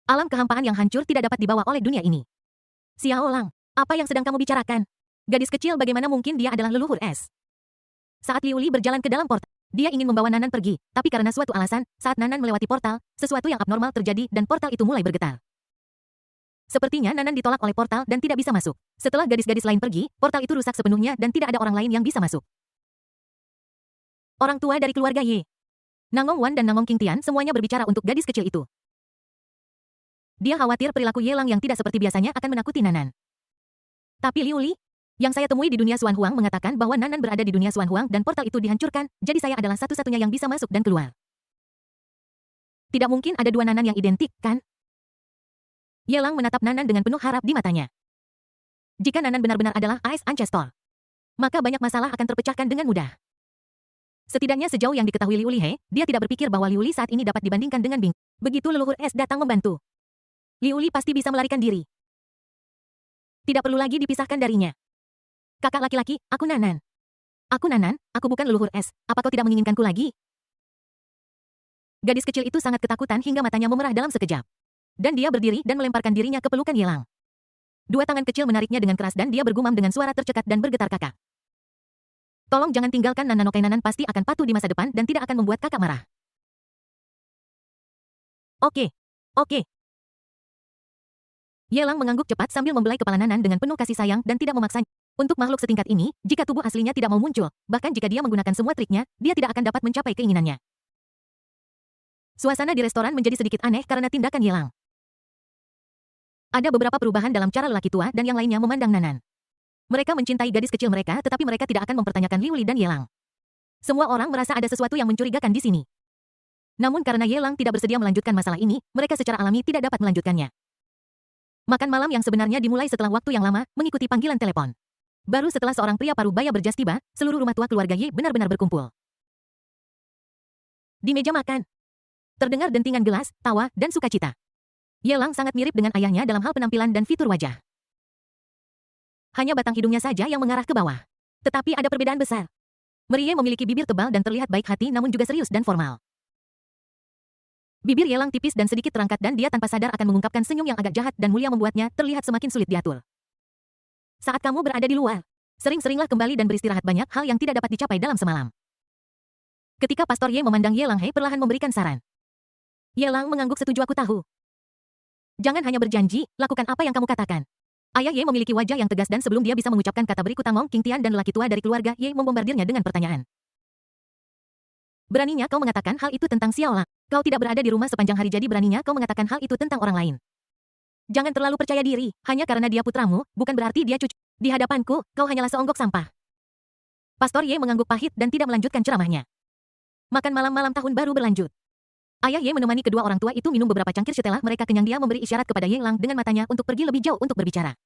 Alam kehampaan yang hancur tidak dapat dibawa oleh dunia ini. Xiao Lang, apa yang sedang kamu bicarakan? Gadis kecil bagaimana mungkin dia adalah leluhur es? Saat Liuli berjalan ke dalam portal, dia ingin membawa Nanan pergi, tapi karena suatu alasan, saat Nanan melewati portal, sesuatu yang abnormal terjadi dan portal itu mulai bergetar. Sepertinya Nanan ditolak oleh portal dan tidak bisa masuk. Setelah gadis-gadis lain pergi, portal itu rusak sepenuhnya dan tidak ada orang lain yang bisa masuk. Orang tua dari keluarga Ye. Nangong Wan dan Nangong Qingtian semuanya berbicara untuk gadis kecil itu. Dia khawatir perilaku Yelang yang tidak seperti biasanya akan menakuti Nanan. Tapi Liuli, yang saya temui di dunia Xuan Huang mengatakan bahwa Nanan berada di dunia Xuan Huang dan portal itu dihancurkan, jadi saya adalah satu-satunya yang bisa masuk dan keluar. Tidak mungkin ada dua Nanan yang identik, kan? Yelang menatap Nanan dengan penuh harap di matanya. Jika Nanan benar-benar adalah Ice Ancestor, maka banyak masalah akan terpecahkan dengan mudah. Setidaknya sejauh yang diketahui Liuli He, dia tidak berpikir bahwa Liuli saat ini dapat dibandingkan dengan Bing. Begitu leluhur es datang membantu, Liuli pasti bisa melarikan diri. Tidak perlu lagi dipisahkan darinya. Kakak laki-laki, aku Nanan. Aku Nanan, aku bukan leluhur es. Apa kau tidak menginginkanku lagi? Gadis kecil itu sangat ketakutan hingga matanya memerah dalam sekejap. Dan dia berdiri dan melemparkan dirinya ke pelukan Yelang. Dua tangan kecil menariknya dengan keras dan dia bergumam dengan suara tercekat dan bergetar kakak. Tolong jangan tinggalkan Nanan. Oke, Nanan pasti akan patuh di masa depan dan tidak akan membuat kakak marah. Oke. Yelang mengangguk cepat sambil membelai kepala Nanan dengan penuh kasih sayang dan tidak memaksanya. Untuk makhluk setingkat ini, jika tubuh aslinya tidak mau muncul, bahkan jika dia menggunakan semua triknya, dia tidak akan dapat mencapai keinginannya. Suasana di restoran menjadi sedikit aneh karena tindakan Yelang. Ada beberapa perubahan dalam cara lelaki tua dan yang lainnya memandang Nanan. Mereka mencintai gadis kecil mereka tetapi mereka tidak akan mempertanyakan Liuli dan Yelang. Semua orang merasa ada sesuatu yang mencurigakan di sini. Namun karena Yelang tidak bersedia melanjutkan masalah ini, mereka secara alami tidak dapat melanjutkannya. Makan malam yang sebenarnya dimulai setelah waktu yang lama, mengikuti panggilan telepon. Baru setelah seorang pria paruh baya berjas tiba, seluruh rumah tua keluarga Ye benar-benar berkumpul. Di meja makan, terdengar dentingan gelas, tawa, dan sukacita. Yelang sangat mirip dengan ayahnya dalam hal penampilan dan fitur wajah. Hanya batang hidungnya saja yang mengarah ke bawah. Tetapi ada perbedaan besar. Merie memiliki bibir tebal dan terlihat baik hati namun juga serius dan formal. Bibir Yelang tipis dan sedikit terangkat dan dia tanpa sadar akan mengungkapkan senyum yang agak jahat dan mulia membuatnya terlihat semakin sulit diatur. Saat kamu berada di luar, sering-seringlah kembali dan beristirahat, banyak hal yang tidak dapat dicapai dalam semalam. Ketika Pastor Ye memandang Yelang, He perlahan memberikan saran. Yelang mengangguk, setuju, aku tahu. Jangan hanya berjanji, lakukan apa yang kamu katakan. Ayah Ye memiliki wajah yang tegas dan sebelum dia bisa mengucapkan kata berikut, Tang Mong, King Tian dan lelaki tua dari keluarga Ye membombardirnya dengan pertanyaan. Beraninya kau mengatakan hal itu tentang Xiao Lang? Kau tidak berada di rumah sepanjang hari, jadi beraninya kau mengatakan hal itu tentang orang lain. Jangan terlalu percaya diri, hanya karena dia putramu, bukan berarti dia cucu. Di hadapanku, kau hanyalah seonggok sampah. Pastor Ye mengangguk pahit dan tidak melanjutkan ceramahnya. Makan malam tahun baru berlanjut. Ayah Ye menemani kedua orang tua itu minum beberapa cangkir. Setelah mereka kenyang, dia memberi isyarat kepada Ye Lang dengan matanya untuk pergi lebih jauh untuk berbicara.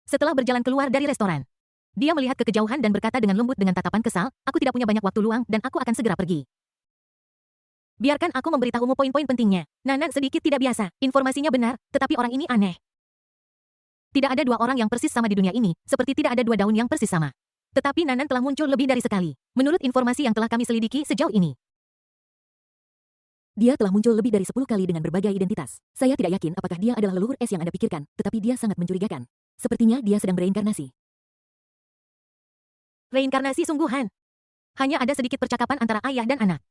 Setelah berjalan keluar dari restoran, dia melihat ke kejauhan dan berkata dengan lembut dengan tatapan kesal, aku tidak punya banyak waktu luang dan aku akan segera pergi. Biarkan aku memberitahumu poin-poin pentingnya. Nanan sedikit tidak biasa, informasinya benar, tetapi orang ini aneh. Tidak ada dua orang yang persis sama di dunia ini, seperti tidak ada dua daun yang persis sama. Tetapi Nanan telah muncul lebih dari sekali, menurut informasi yang telah kami selidiki sejauh ini. Dia telah muncul lebih dari 10 kali dengan berbagai identitas. Saya tidak yakin apakah dia adalah leluhur es yang Anda pikirkan, tetapi dia sangat mencurigakan. Sepertinya dia sedang bereinkarnasi. Reinkarnasi sungguhan. Hanya ada sedikit percakapan antara ayah dan anak.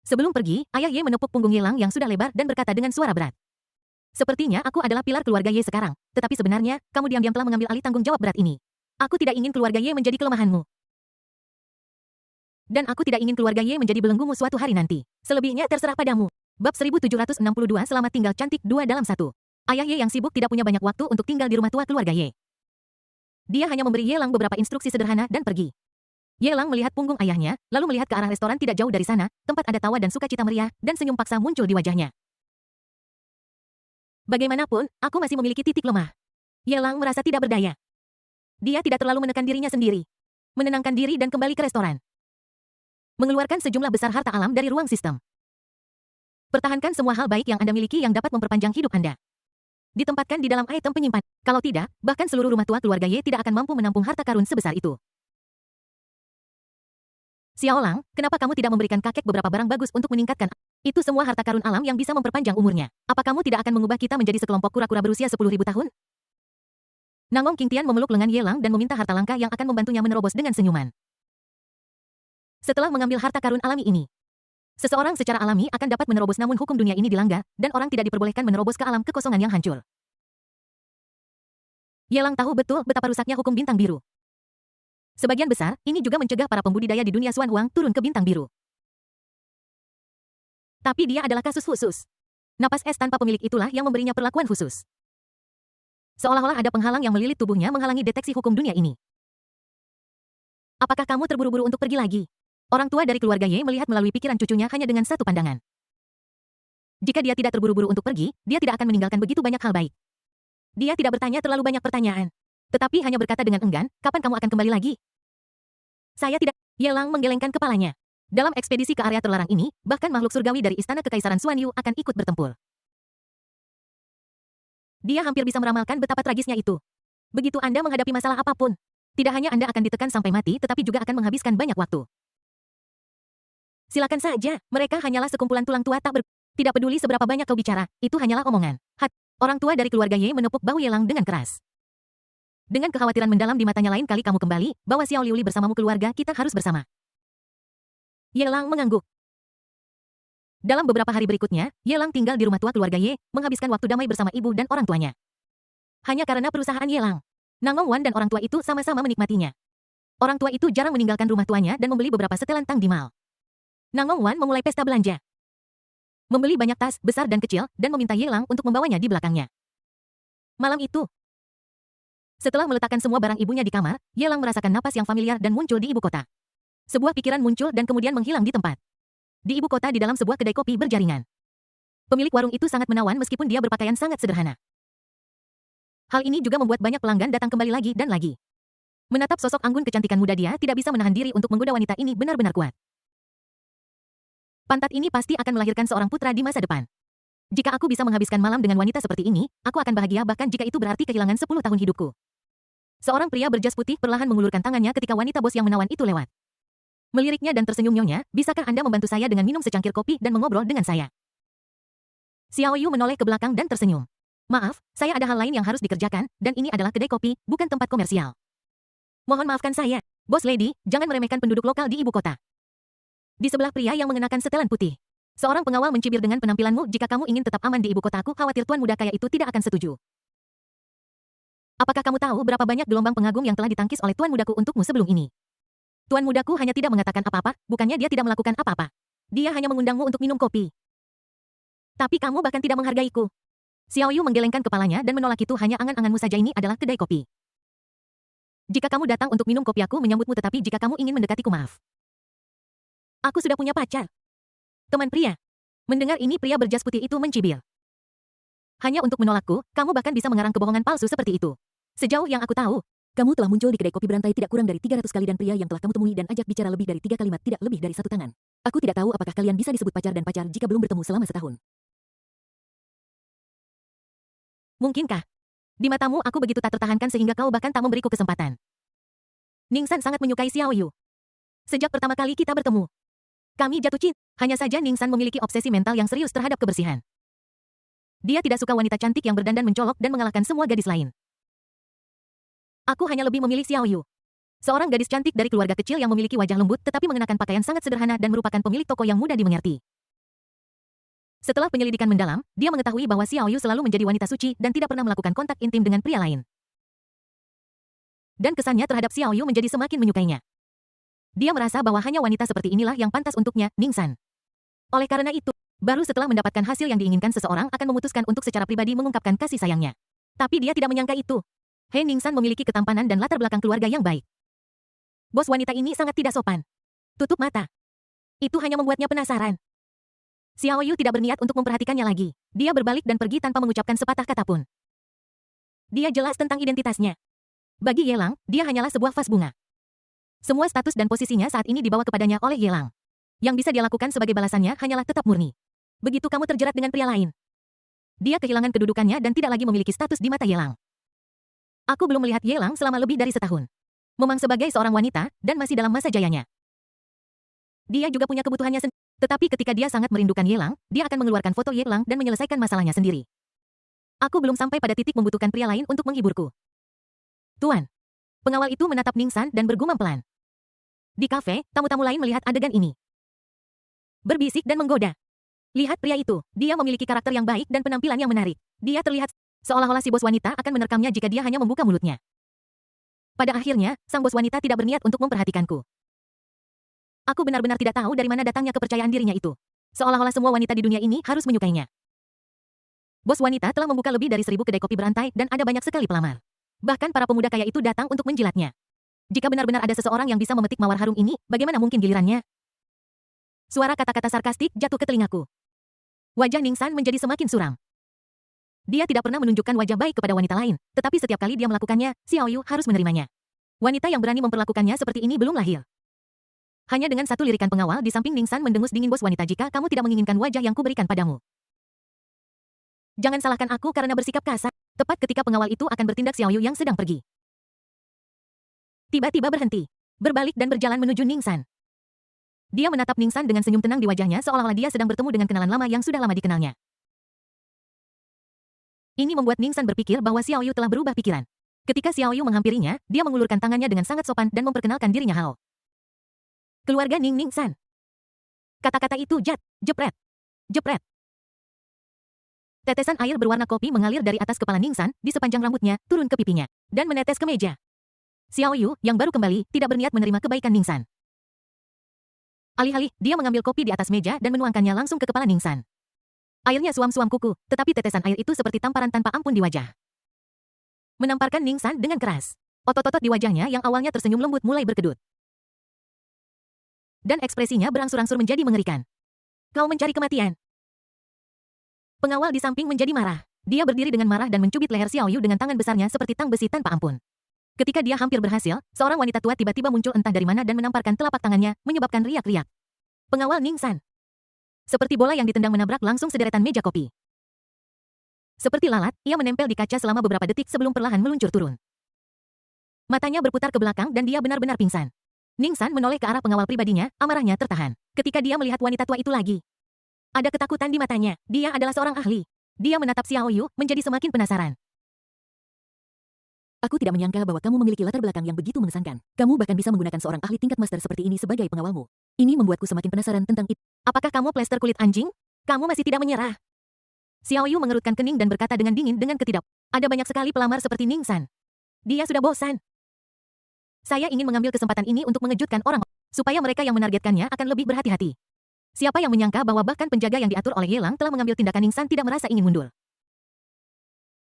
Sebelum pergi, ayah Ye menepuk punggung Yelang yang sudah lebar dan berkata dengan suara berat. Sepertinya aku adalah pilar keluarga Ye sekarang, tetapi sebenarnya, kamu diam-diam telah mengambil alih tanggung jawab berat ini. Aku tidak ingin keluarga Ye menjadi kelemahanmu. Dan aku tidak ingin keluarga Ye menjadi belenggumu suatu hari nanti. Selebihnya terserah padamu. Bab 1762, Selamat tinggal cantik 2 dalam 1. Ayah Ye yang sibuk tidak punya banyak waktu untuk tinggal di rumah tua keluarga Ye. Dia hanya memberi Yelang beberapa instruksi sederhana dan pergi. Yelang melihat punggung ayahnya, lalu melihat ke arah restoran tidak jauh dari sana, tempat ada tawa dan sukacita meriah, dan senyum paksa muncul di wajahnya. Bagaimanapun, aku masih memiliki titik lemah. Yelang merasa tidak berdaya. Dia tidak terlalu menekan dirinya sendiri. Menenangkan diri dan kembali ke restoran. Mengeluarkan sejumlah besar harta alam dari ruang sistem. Pertahankan semua hal baik yang Anda miliki yang dapat memperpanjang hidup Anda. Ditempatkan di dalam item penyimpan. Kalau tidak, bahkan seluruh rumah tua keluarga Ye tidak akan mampu menampung harta karun sebesar itu. Xiao Lang, kenapa kamu tidak memberikan kakek beberapa barang bagus untuk meningkatkan? Itu semua harta karun alam yang bisa memperpanjang umurnya. Apa kamu tidak akan mengubah kita menjadi sekelompok kura-kura berusia 10.000 tahun? Nang Mong, King Tian memeluk lengan Ye Lang dan meminta harta langka yang akan membantunya menerobos dengan senyuman. Setelah mengambil harta karun alami ini, seseorang secara alami akan dapat menerobos, namun hukum dunia ini dilanggar, dan orang tidak diperbolehkan menerobos ke alam kekosongan yang hancur. Ye Lang tahu betul betapa rusaknya hukum bintang biru. Sebagian besar, ini juga mencegah para pembudidaya di dunia Xuan Huang turun ke bintang biru. Tapi dia adalah kasus khusus. Napas es tanpa pemilik itulah yang memberinya perlakuan khusus. Seolah-olah ada penghalang yang melilit tubuhnya menghalangi deteksi hukum dunia ini. Apakah kamu terburu-buru untuk pergi lagi? Orang tua dari keluarga Ye melihat melalui pikiran cucunya hanya dengan satu pandangan. Jika dia tidak terburu-buru untuk pergi, dia tidak akan meninggalkan begitu banyak hal baik. Dia tidak bertanya terlalu banyak pertanyaan. Tetapi hanya berkata dengan enggan, kapan kamu akan kembali lagi? Saya tidak. Ye Lang menggelengkan kepalanya. Dalam ekspedisi ke area terlarang ini, bahkan makhluk surgawi dari istana kekaisaran Xuan Yu akan ikut bertempur. Dia hampir bisa meramalkan betapa tragisnya itu. Begitu Anda menghadapi masalah apapun, tidak hanya Anda akan ditekan sampai mati, tetapi juga akan menghabiskan banyak waktu. Silakan saja, mereka hanyalah sekumpulan tulang tua tak ber... Tidak peduli seberapa banyak kau bicara, itu hanyalah omongan. Orang tua dari keluarga Ye menepuk bahu Ye Lang dengan keras. Dengan kekhawatiran mendalam di matanya, lain kali kamu kembali, bawa Xiao Liuli bersamamu, keluarga kita harus bersama. Ye Lang mengangguk. Dalam beberapa hari berikutnya, Ye Lang tinggal di rumah tua keluarga Ye, menghabiskan waktu damai bersama ibu dan orang tuanya. Hanya karena perusahaan Ye Lang, Nang Wan dan orang tua itu sama-sama menikmatinya. Orang tua itu jarang meninggalkan rumah tuanya dan membeli beberapa setelan tang di mal. Nang Wan memulai pesta belanja. Membeli banyak tas, besar dan kecil, dan meminta Ye Lang untuk membawanya di belakangnya. Malam itu, setelah meletakkan semua barang ibunya di kamar, Ye Lang merasakan napas yang familiar dan muncul di ibu kota. Sebuah pikiran muncul dan kemudian menghilang di tempat. Di ibu kota, di dalam sebuah kedai kopi berjaringan. Pemilik warung itu sangat menawan meskipun dia berpakaian sangat sederhana. Hal ini juga membuat banyak pelanggan datang kembali lagi dan lagi. Menatap sosok anggun kecantikan muda, dia tidak bisa menahan diri untuk menggoda wanita ini benar-benar kuat. Pantat ini pasti akan melahirkan seorang putra di masa depan. Jika aku bisa menghabiskan malam dengan wanita seperti ini, aku akan bahagia bahkan jika itu berarti kehilangan 10 tahun hidupku. Seorang pria berjas putih perlahan mengulurkan tangannya ketika wanita bos yang menawan itu lewat. Meliriknya dan tersenyum Nyonya, bisakah Anda membantu saya dengan minum secangkir kopi dan mengobrol dengan saya? Xiao Yu menoleh ke belakang dan tersenyum. Maaf, saya ada hal lain yang harus dikerjakan, dan ini adalah kedai kopi, bukan tempat komersial. Mohon maafkan saya, Bos Lady, jangan meremehkan penduduk lokal di ibu kota. Di sebelah pria yang mengenakan setelan putih. Seorang pengawal mencibir dengan penampilanmu. Jika kamu ingin tetap aman di ibu kota, aku khawatir tuan muda kaya itu tidak akan setuju. Apakah kamu tahu berapa banyak gelombang pengagum yang telah ditangkis oleh tuan mudaku untukmu sebelum ini? Tuan mudaku hanya tidak mengatakan apa-apa, bukannya dia tidak melakukan apa-apa. Dia hanya mengundangmu untuk minum kopi. Tapi kamu bahkan tidak menghargaiku. Xiao Yu menggelengkan kepalanya dan menolak itu hanya angan-anganmu saja, ini adalah kedai kopi. Jika kamu datang untuk minum kopi aku menyambutmu, tetapi jika kamu ingin mendekatiku maaf. Aku sudah punya pacar. Teman pria. Mendengar ini pria berjas putih itu mencibir. Hanya untuk menolakku, kamu bahkan bisa mengarang kebohongan palsu seperti itu. Sejauh yang aku tahu, kamu telah muncul di kedai kopi berantai tidak kurang dari 300 kali dan pria yang telah kamu temui dan ajak bicara lebih dari 3 kalimat tidak lebih dari 1 tangan. Aku tidak tahu apakah kalian bisa disebut pacar dan pacar jika belum bertemu selama setahun. Mungkinkah? Di matamu aku begitu tak tertahankan sehingga kau bahkan tak memberiku kesempatan. Ningsan sangat menyukai Xiao Yu. Sejak pertama kali kita bertemu, kami jatuh cinta. Hanya saja Ningsan memiliki obsesi mental yang serius terhadap kebersihan. Dia tidak suka wanita cantik yang berdandan mencolok dan mengalahkan semua gadis lain. Aku hanya lebih memilih Xiao Yu. Seorang gadis cantik dari keluarga kecil yang memiliki wajah lembut tetapi mengenakan pakaian sangat sederhana dan merupakan pemilik toko yang mudah dimengerti. Setelah penyelidikan mendalam, dia mengetahui bahwa Xiao Yu selalu menjadi wanita suci dan tidak pernah melakukan kontak intim dengan pria lain. Dan kesannya terhadap Xiao Yu menjadi semakin menyukainya. Dia merasa bahwa hanya wanita seperti inilah yang pantas untuknya, Ningsan. Oleh karena itu, baru setelah mendapatkan hasil yang diinginkan seseorang akan memutuskan untuk secara pribadi mengungkapkan kasih sayangnya. Tapi dia tidak menyangka itu. He Ningsan memiliki ketampanan dan latar belakang keluarga yang baik. Bos wanita ini sangat tidak sopan. Tutup mata. Itu hanya membuatnya penasaran. Xiao Yu tidak berniat untuk memperhatikannya lagi. Dia berbalik dan pergi tanpa mengucapkan sepatah kata pun. Dia jelas tentang identitasnya. Bagi Yelang, dia hanyalah sebuah vas bunga. Semua status dan posisinya saat ini dibawa kepadanya oleh Yelang. Yang bisa dia lakukan sebagai balasannya hanyalah tetap murni. Begitu kamu terjerat dengan pria lain, dia kehilangan kedudukannya dan tidak lagi memiliki status di mata Yelang. Aku belum melihat Yelang selama lebih dari setahun. Memang sebagai seorang wanita, dan masih dalam masa jayanya. Dia juga punya kebutuhannya sendiri. Tetapi ketika dia sangat merindukan Yelang, dia akan mengeluarkan foto Yelang dan menyelesaikan masalahnya sendiri. Aku belum sampai pada titik membutuhkan pria lain untuk menghiburku. Tuan. Pengawal itu menatap Ningsan dan bergumam pelan. Di kafe, tamu-tamu lain melihat adegan ini. Berbisik dan menggoda. Lihat pria itu, dia memiliki karakter yang baik dan penampilan yang menarik. Dia terlihat seolah-olah si bos wanita akan menerkamnya jika dia hanya membuka mulutnya. Pada akhirnya, sang bos wanita tidak berniat untuk memperhatikanku. Aku benar-benar tidak tahu dari mana datangnya kepercayaan dirinya itu. Seolah-olah semua wanita di dunia ini harus menyukainya. Bos wanita telah membuka lebih dari 1000 kedai kopi berantai dan ada banyak sekali pelamar. Bahkan para pemuda kaya itu datang untuk menjilatnya. Jika benar-benar ada seseorang yang bisa memetik mawar harum ini, bagaimana mungkin gilirannya? Suara kata-kata sarkastik jatuh ke telingaku. Wajah Ningsan menjadi semakin suram. Dia tidak pernah menunjukkan wajah baik kepada wanita lain, tetapi setiap kali dia melakukannya, Xiao Yu harus menerimanya. Wanita yang berani memperlakukannya seperti ini belum lahir. Hanya dengan satu lirikan pengawal di samping Ningsan mendengus dingin, bos wanita, jika kamu tidak menginginkan wajah yang kuberikan padamu. Jangan salahkan aku karena bersikap kasar. Tepat ketika pengawal itu akan bertindak, Xiao Yu yang sedang pergi tiba-tiba berhenti, berbalik dan berjalan menuju Ningsan. Dia menatap Ningsan dengan senyum tenang di wajahnya seolah-olah dia sedang bertemu dengan kenalan lama yang sudah lama dikenalnya. Ini membuat Ningsan berpikir bahwa Xiao Yu telah berubah pikiran. Ketika Xiao Yu menghampirinya, dia mengulurkan tangannya dengan sangat sopan dan memperkenalkan dirinya. Halo. Keluarga Ningsan. Kata-kata itu jepret. Jepret. Tetesan air berwarna kopi mengalir dari atas kepala Ningsan, di sepanjang rambutnya, turun ke pipinya, dan menetes ke meja. Xiao Yu, yang baru kembali, tidak berniat menerima kebaikan Ningsan. Alih-alih, dia mengambil kopi di atas meja dan menuangkannya langsung ke kepala Ningsan. Airnya suam-suam kuku, tetapi tetesan air itu seperti tamparan tanpa ampun di wajah. Menamparkan Ningsan dengan keras. Otot-otot di wajahnya yang awalnya tersenyum lembut mulai berkedut. Dan ekspresinya berangsur-angsur menjadi mengerikan. Kau mencari kematian. Pengawal di samping menjadi marah. Dia berdiri dengan marah dan mencubit leher Xiao Yu dengan tangan besarnya seperti tang besi tanpa ampun. Ketika dia hampir berhasil, seorang wanita tua tiba-tiba muncul entah dari mana dan menamparkan telapak tangannya, menyebabkan riak-riak. Pengawal Ningsan. Seperti bola yang ditendang menabrak langsung sederetan meja kopi. Seperti lalat, ia menempel di kaca selama beberapa detik sebelum perlahan meluncur turun. Matanya berputar ke belakang dan dia benar-benar pingsan. Ning San menoleh ke arah pengawal pribadinya, amarahnya tertahan. Ketika dia melihat wanita tua itu lagi. Ada ketakutan di matanya, dia adalah seorang ahli. Dia menatap Xiao Yu, menjadi semakin penasaran. Aku tidak menyangka bahwa kamu memiliki latar belakang yang begitu mengesankan. Kamu bahkan bisa menggunakan seorang ahli tingkat master seperti ini sebagai pengawalmu. Ini membuatku semakin penasaran tentang itu. Apakah kamu plester kulit anjing? Kamu masih tidak menyerah. Xiao Yu mengerutkan kening dan berkata dengan dingin dengan ketidak. Ada banyak sekali pelamar seperti Ning San. Dia sudah bosan. Saya ingin mengambil kesempatan ini untuk mengejutkan orang, supaya mereka yang menargetkannya akan lebih berhati-hati. Siapa yang menyangka bahwa bahkan penjaga yang diatur oleh Ye Lang telah mengambil tindakan Ning San tidak merasa ingin mundur.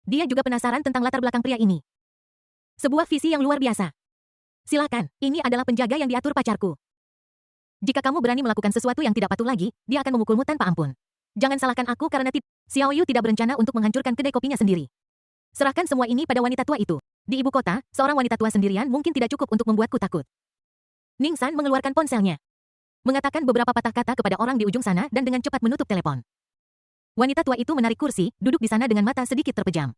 Dia juga penasaran tentang latar belakang pria ini. Sebuah visi yang luar biasa. Silakan, ini adalah penjaga yang diatur pacarku. Jika kamu berani melakukan sesuatu yang tidak patuh lagi, dia akan memukulmu tanpa ampun. Jangan salahkan aku karena Xiao Yu tidak berencana untuk menghancurkan kedai kopinya sendiri. Serahkan semua ini pada wanita tua itu. Di ibu kota, seorang wanita tua sendirian mungkin tidak cukup untuk membuatku takut. Ning San mengeluarkan ponselnya. Mengatakan beberapa patah kata kepada orang di ujung sana dan dengan cepat menutup telepon. Wanita tua itu menarik kursi, duduk di sana dengan mata sedikit terpejam.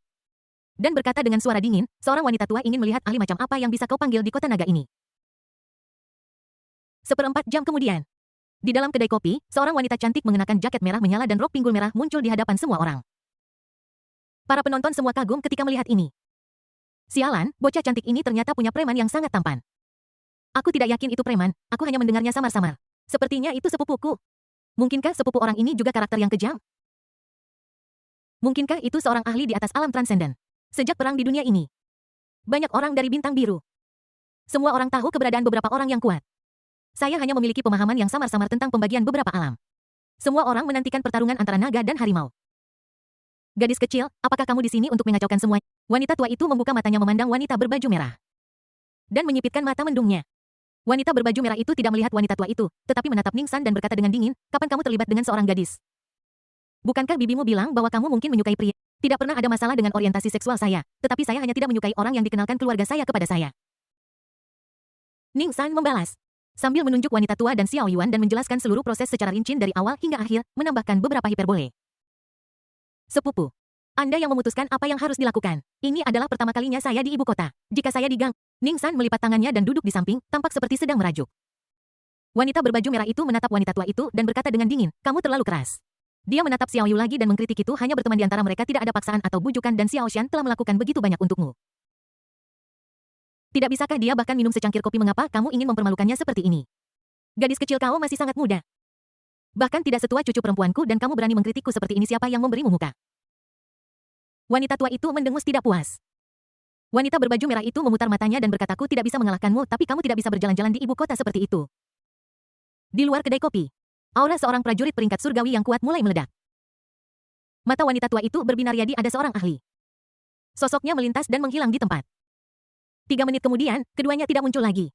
Dan berkata dengan suara dingin, seorang wanita tua ingin melihat ahli macam apa yang bisa kau panggil di kota naga ini. 1/4 jam kemudian. Di dalam kedai kopi, seorang wanita cantik mengenakan jaket merah menyala dan rok pinggul merah muncul di hadapan semua orang. Para penonton semua kagum ketika melihat ini. Sialan, bocah cantik ini ternyata punya preman yang sangat tampan. Aku tidak yakin itu preman, aku hanya mendengarnya samar-samar. Sepertinya itu sepupuku. Mungkinkah sepupu orang ini juga karakter yang kejam? Mungkinkah itu seorang ahli di atas alam transenden? Sejak perang di dunia ini, banyak orang dari bintang biru. Semua orang tahu keberadaan beberapa orang yang kuat. Saya hanya memiliki pemahaman yang samar-samar tentang pembagian beberapa alam. Semua orang menantikan pertarungan antara naga dan harimau. Gadis kecil, apakah kamu di sini untuk mengacaukan semua? Wanita tua itu membuka matanya memandang wanita berbaju merah. Dan menyipitkan mata mendungnya. Wanita berbaju merah itu tidak melihat wanita tua itu, tetapi menatap Ning San dan berkata dengan dingin, kapan kamu terlibat dengan seorang gadis? Bukankah bibimu bilang bahwa kamu mungkin menyukai pria? Tidak pernah ada masalah dengan orientasi seksual saya, tetapi saya hanya tidak menyukai orang yang dikenalkan keluarga saya kepada saya. Ning San membalas. Sambil menunjuk wanita tua dan Xiao Yuan dan menjelaskan seluruh proses secara rinci dari awal hingga akhir, menambahkan beberapa hiperbole. Sepupu. Anda yang memutuskan apa yang harus dilakukan. Ini adalah pertama kalinya saya di ibu kota. Jika saya digang, Ning San melipat tangannya dan duduk di samping, tampak seperti sedang merajuk. Wanita berbaju merah itu menatap wanita tua itu dan berkata dengan dingin, kamu terlalu keras. Dia menatap Xiao Yu lagi dan mengkritik itu hanya berteman di antara mereka tidak ada paksaan atau bujukan dan Xiao Xian telah melakukan begitu banyak untukmu. Tidak bisakah dia bahkan minum secangkir kopi mengapa kamu ingin mempermalukannya seperti ini? Gadis kecil kamu masih sangat muda. Bahkan tidak setua cucu perempuanku dan kamu berani mengkritikku seperti ini siapa yang memberimu muka? Wanita tua itu mendengus tidak puas. Wanita berbaju merah itu memutar matanya dan berkataku tidak bisa mengalahkanmu tapi kamu tidak bisa berjalan-jalan di ibu kota seperti itu. Di luar kedai kopi, aura seorang prajurit peringkat surgawi yang kuat mulai meledak. Mata wanita tua itu berbinar yadi ada seorang ahli. Sosoknya melintas dan menghilang di tempat. 3 menit kemudian, keduanya tidak muncul lagi.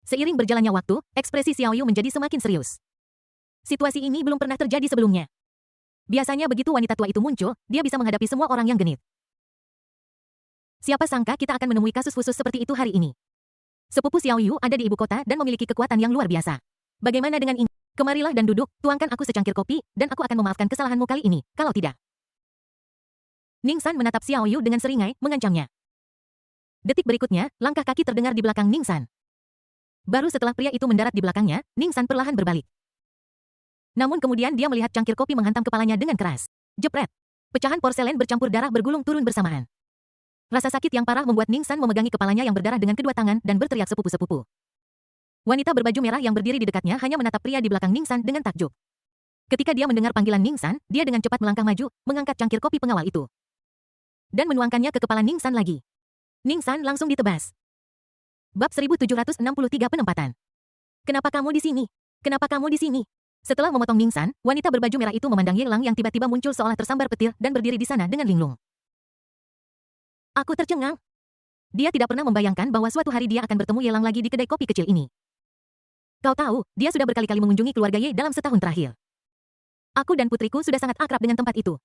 Seiring berjalannya waktu, ekspresi Xiao Yu menjadi semakin serius. Situasi ini belum pernah terjadi sebelumnya. Biasanya begitu wanita tua itu muncul, dia bisa menghadapi semua orang yang genit. Siapa sangka kita akan menemui kasus khusus seperti itu hari ini. Sepupu Xiao Yu ada di ibu kota dan memiliki kekuatan yang luar biasa. Bagaimana dengan ini? Kemarilah dan duduk, tuangkan aku secangkir kopi, dan aku akan memaafkan kesalahanmu kali ini, kalau tidak. Ning San menatap Xiao Yu dengan seringai, mengancamnya. Detik berikutnya, langkah kaki terdengar di belakang Ning San. Baru setelah pria itu mendarat di belakangnya, Ning San perlahan berbalik. Namun kemudian dia melihat cangkir kopi menghantam kepalanya dengan keras. Jepret. Pecahan porselen bercampur darah bergulung turun bersamaan. Rasa sakit yang parah membuat Ning San memegangi kepalanya yang berdarah dengan kedua tangan dan berteriak sepupu-sepupu. Wanita berbaju merah yang berdiri di dekatnya hanya menatap pria di belakang Ning San dengan takjub. Ketika dia mendengar panggilan Ning San, dia dengan cepat melangkah maju, mengangkat cangkir kopi pengawal itu. Dan menuangkannya ke kepala Ning San lagi. Ning San langsung ditebas. Bab 1763 penempatan. Kenapa kamu di sini? Kenapa kamu di sini? Setelah memotong Ning San, wanita berbaju merah itu memandang Ye Lang yang tiba-tiba muncul seolah tersambar petir dan berdiri di sana dengan linglung. Aku tercengang. Dia tidak pernah membayangkan bahwa suatu hari dia akan bertemu Ye Lang lagi di kedai kopi kecil ini. Kau tahu, dia sudah berkali-kali mengunjungi keluarga Ye dalam setahun terakhir. Aku dan putriku sudah sangat akrab dengan tempat itu.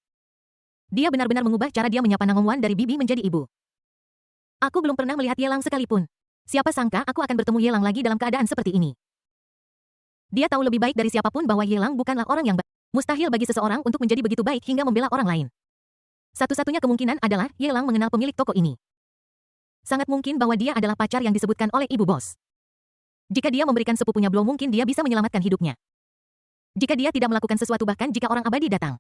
Dia benar-benar mengubah cara dia menyapa Nangong Wan dari bibi menjadi ibu. Aku belum pernah melihat Ye Lang sekalipun. Siapa sangka aku akan bertemu Ye Lang lagi dalam keadaan seperti ini. Dia tahu lebih baik dari siapapun bahwa Ye Lang bukanlah orang yang baik. Mustahil bagi seseorang untuk menjadi begitu baik hingga membela orang lain. Satu-satunya kemungkinan adalah Ye Lang mengenal pemilik toko ini. Sangat mungkin bahwa dia adalah pacar yang disebutkan oleh ibu bos. Jika dia memberikan sepupunya blow mungkin dia bisa menyelamatkan hidupnya. Jika dia tidak melakukan sesuatu bahkan jika orang abadi datang,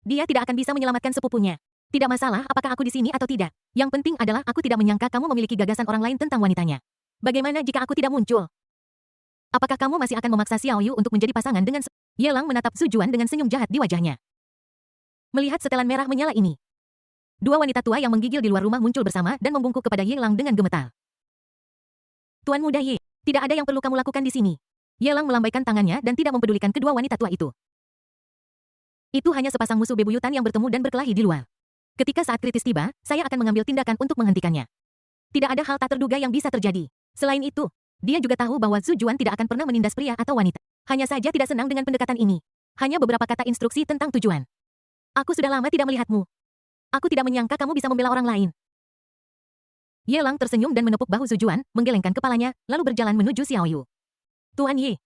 dia tidak akan bisa menyelamatkan sepupunya. Tidak masalah apakah aku di sini atau tidak. Yang penting adalah aku tidak menyangka kamu memiliki gagasan orang lain tentang wanitanya. Bagaimana jika aku tidak muncul? Apakah kamu masih akan memaksa Xiao Yu untuk menjadi pasangan dengan Ye Lang menatap Su Juan dengan senyum jahat di wajahnya. Melihat setelan merah menyala ini, dua wanita tua yang menggigil di luar rumah muncul bersama dan membungkuk kepada Ye Lang dengan gemetar. Tuan muda Ye, tidak ada yang perlu kamu lakukan di sini. Ye Lang melambaikan tangannya dan tidak mempedulikan kedua wanita tua itu. Itu hanya sepasang musuh bebuyutan yang bertemu dan berkelahi di luar. Ketika saat kritis tiba, saya akan mengambil tindakan untuk menghentikannya. Tidak ada hal tak terduga yang bisa terjadi. Selain itu, dia juga tahu bahwa Su Juan tidak akan pernah menindas pria atau wanita. Hanya saja tidak senang dengan pendekatan ini. Hanya beberapa kata instruksi tentang tujuan. Aku sudah lama tidak melihatmu. Aku tidak menyangka kamu bisa membela orang lain. Ye Lang tersenyum dan menepuk bahu Su Juan, menggelengkan kepalanya, lalu berjalan menuju Xiao Yu. Tuan Ye.